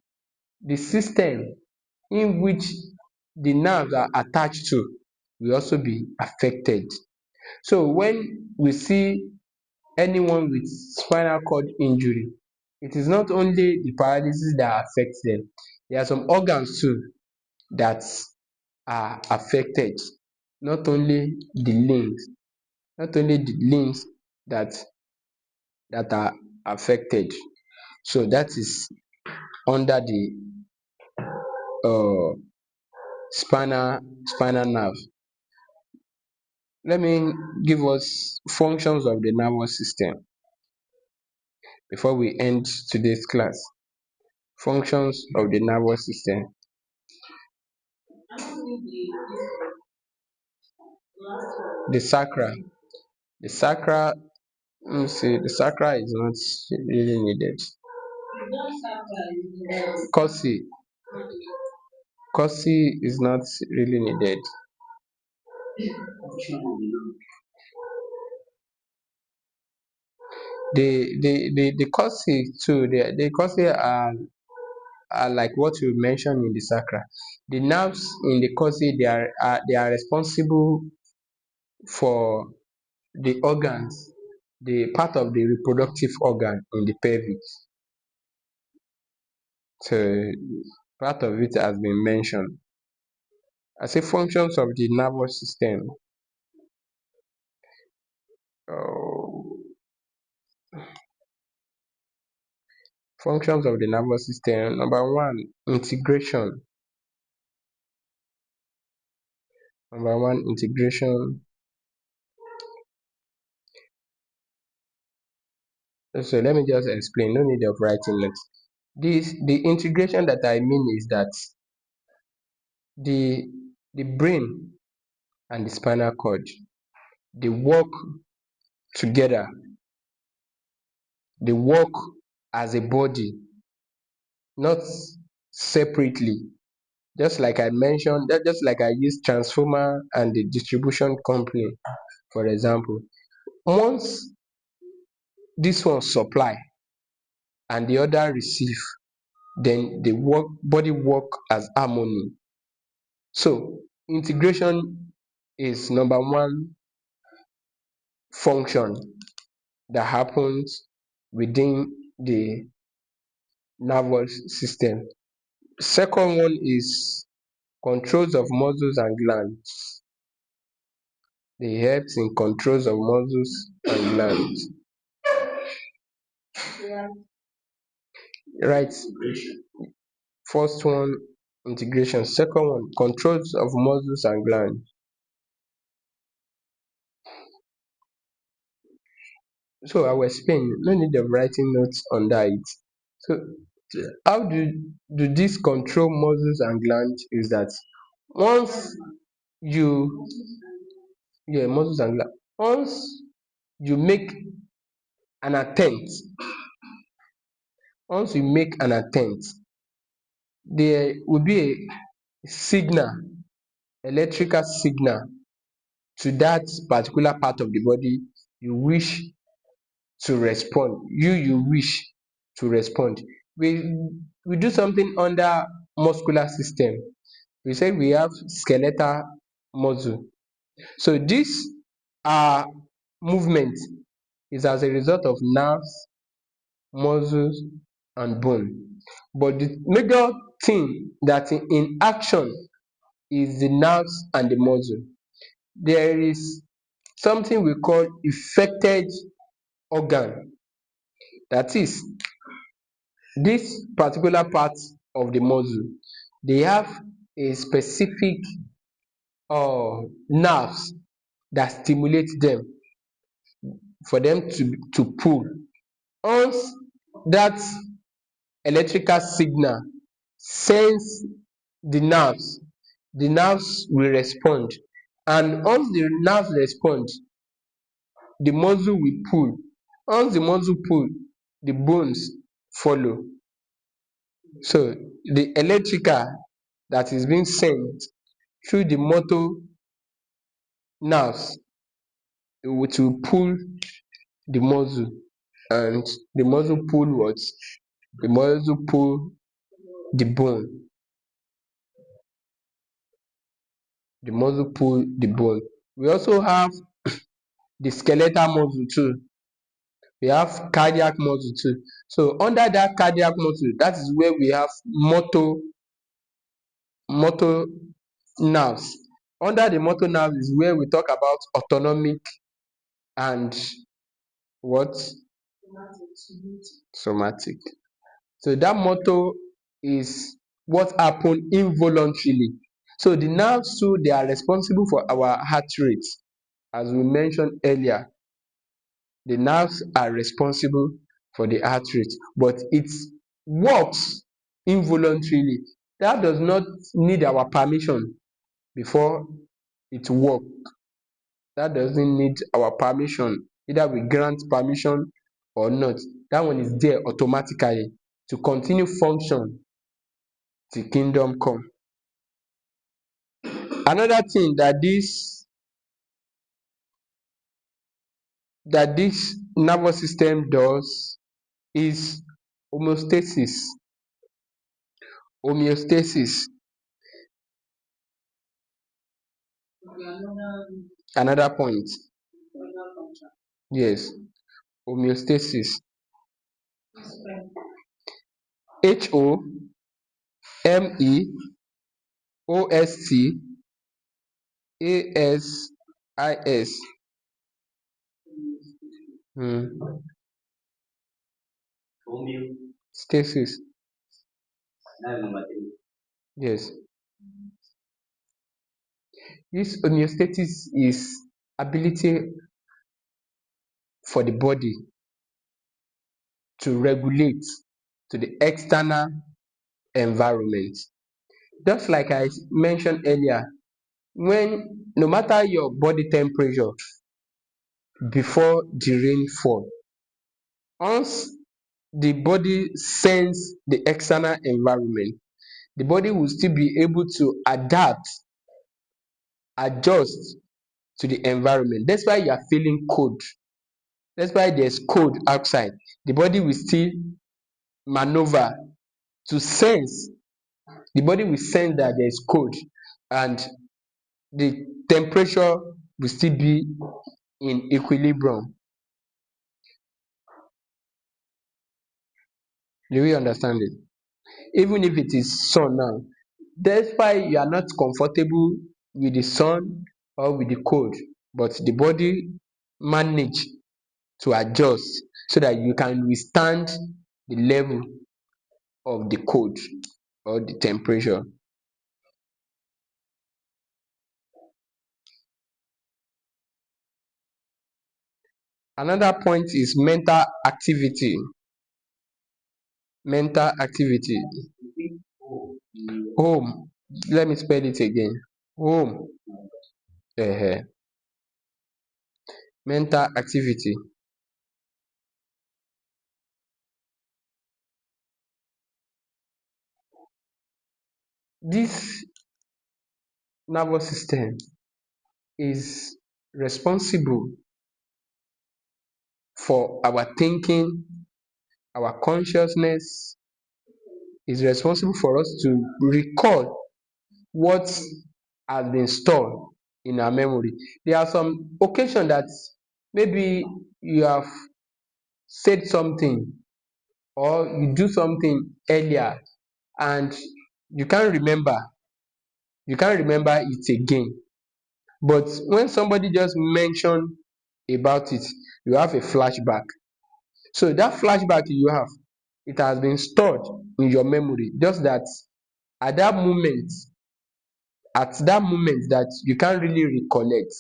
A: the system in which the nerves are attached to will also be affected. So when we see anyone with spinal cord injury, it is not only the paralysis that affects them, there are some organs too that are affected, not only the limbs, not only the limbs that are affected. So that is under the spinal nerve. Let me give us functions of the nervous system before we end today's class. Functions of the nervous system. The sacra. The sacra, let me see, the sacra is not really needed. Cossi. Cossi is not really needed. The cossi too, the cossi are like what you mentioned in the sacra. The nerves in the cossi, they are responsible for the organs, the part of the reproductive organ in the pelvis. So part of it has been mentioned. I say functions of the nervous system. Uh, Functions of the nervous system. Number one, integration. Number one, integration. So let me just explain. No need of writing it. The integration that I mean is that the brain and the spinal cord, they work together. They work as a body, not separately. Just like I mentioned, just like I used transformer and the distribution company, for example. Once this one supply and the other receive, then the body work as harmony. So integration is number one function that happens within the nervous system. Second one is controls of muscles and glands. They helps in controls of muscles and glands. Right. First one, integration. Second one, controls of muscles and glands. So I will explain. No need of writing notes on that. So how do this control muscles and glands is that once you muscles and glands, once you make an attempt, once you make an attempt, there will be a signal, electrical signal to that particular part of the body you wish to respond. You wish to respond. We do something under muscular system. We say we have skeletal muscle. So this movement is as a result of nerves, muscles and bone. But the major thing that in action is the nerves and the muscle. There is something we call effected organ. That is, this particular part of the muscle, they have a specific nerves that stimulate them for them to pull. Once that electrical signal sends the nerves will respond, and once the nerves respond, the muscle will pull. Once the muscle pull, the bones follow. So the electrical that is being sent through the motor nerves it will pull the muscle, and the muscle pull what? The muscle pull the bone. The muscle pull the bone. We also have the skeletal muscle too. We have cardiac muscle too. So under that cardiac muscle, that is where we have motor nerves. Under the motor nerves is where we talk about autonomic and what? Somatic. So that motor is what happen involuntarily. So the nerves too, they are responsible for our heart rate. As we mentioned earlier, the nerves are responsible for the heart rate, but it works involuntarily. That does not need our permission before it work. That doesn't need our permission, either we grant permission or not. That one is there automatically to continue function till kingdom come. Another thing that this nervous system does is homeostasis. Homeostasis. Another point. Yes, homeostasis. Homeostasis. Stasis. Yes. This homeostasis is ability for the body to regulate to the external environment. Just like I mentioned earlier, when no matter your body temperature before the rain fall, once the body sense the external environment, the body will still be able to adjust to the environment. That's why you are feeling cold. That's why there's cold outside. The body will still maneuver to sense. The body will sense that there's cold, and the temperature will still be in equilibrium. Do we understand it? Even if it is sun now, despite you are not comfortable with the sun or with the cold, but the body manage to adjust so that you can withstand the level of the cold or the temperature. Another point is mental activity. Mental activity. Home. Let me spell it again. Home. Mental activity. This nervous system is responsible for our thinking, our consciousness, is responsible for us to recall what has been stored in our memory. There are some occasion that maybe you have said something or you do something earlier, and you can't remember it again. But when somebody just mention about it, you have a flashback. So that flashback you have, it has been stored in your memory, just that at that moment that you can't really recollect.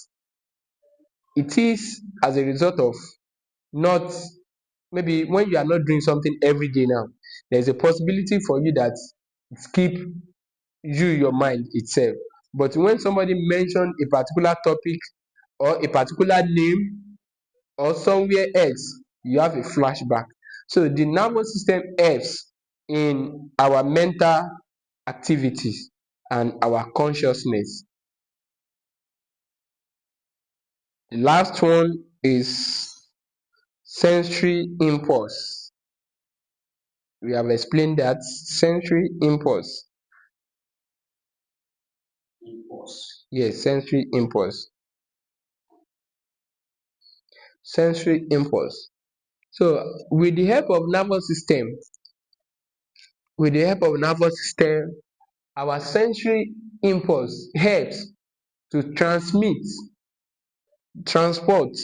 A: It is as a result of not, maybe when you are not doing something every day now, there's a possibility for you that skip your mind itself. But when somebody mention a particular topic or a particular name or somewhere else, you have a flashback. So the nervous system helps in our mental activities and our consciousness. The last one is sensory impulse. We have explained that sensory impulse. Yes, sensory impulse. Sensory impulse. So with the help of nervous system, our sensory impulse helps to transmit, transport,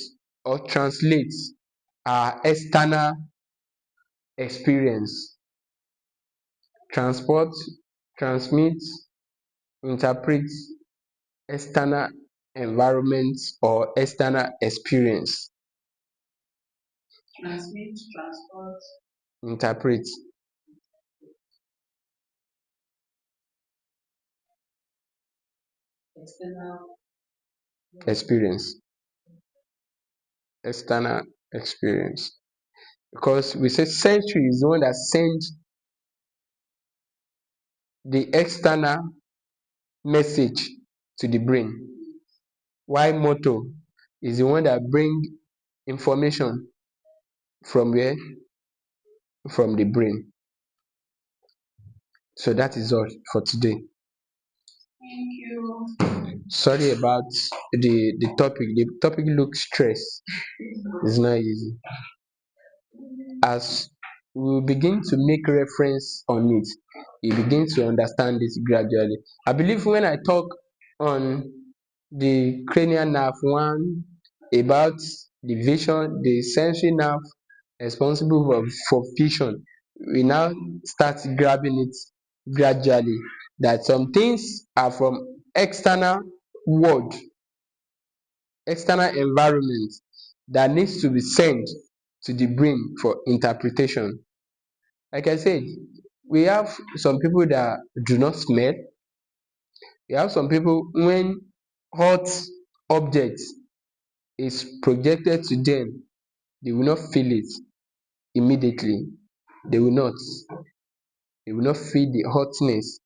A: or translate our external experience. Transport, transmit, interpret external environment or external experience.
B: Transmit, transport,
A: Interpret
B: external.
A: experience. External experience. Because we say sensory is the one that sends the external message to the brain, while motor is the one that bring information from where? From the brain. So that is all for today.
B: Thank you.
A: Sorry about the topic. The topic looks stress. It's not easy. As we begin to make reference on it, you begin to understand it gradually. I believe when I talk on the cranial nerve one, about the vision, the sensory nerve responsible for vision, we now start grabbing it gradually, that some things are from external world, external environment, that needs to be sent to the brain for interpretation. Like I said, we have some people that do not smell. We have some people, when hot object is projected to them, they will not feel it immediately. They will not. They will not feel the hotness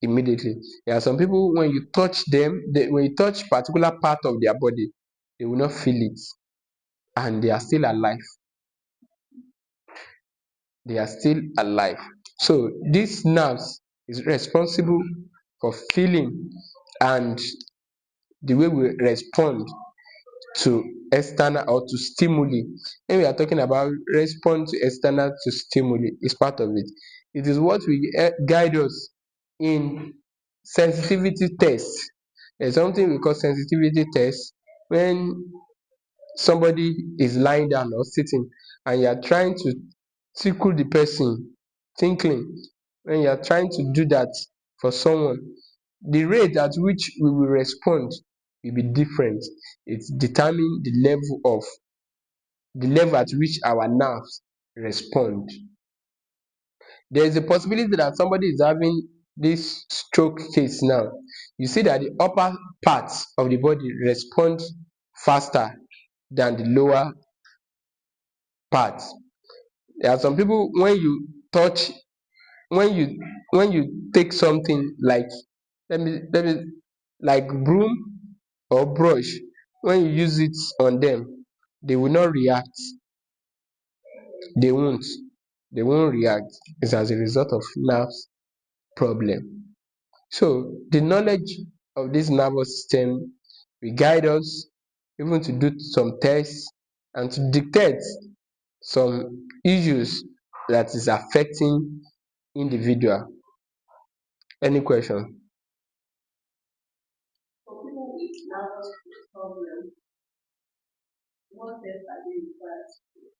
A: immediately. There are some people, when you touch them, when you touch particular part of their body, they will not feel it, and they are still alive. They are still alive. So this nerves is responsible for feeling and the way we respond to external or to stimuli. When we are talking about respond to external to stimuli, is part of it. It is what will guide us in sensitivity test. There's something we call sensitivity test. When somebody is lying down or sitting and you are trying to tickle the person, tinkling, when you are trying to do that for someone, the rate at which we will respond will be different. It determines the level at which our nerves respond. There is a possibility that somebody is having this stroke case now. You see that the upper parts of the body respond faster than the lower parts. There are some people, when you touch, when you when you take something like, let me like broom or brush, when you use it on them, they will not react. They won't. They won't react. It's as a result of nerves problem. So the knowledge of this nervous system will guide us even to do some tests and to detect some issues that is affecting individual. Any question?
B: For people with nervous problem, what else are they required?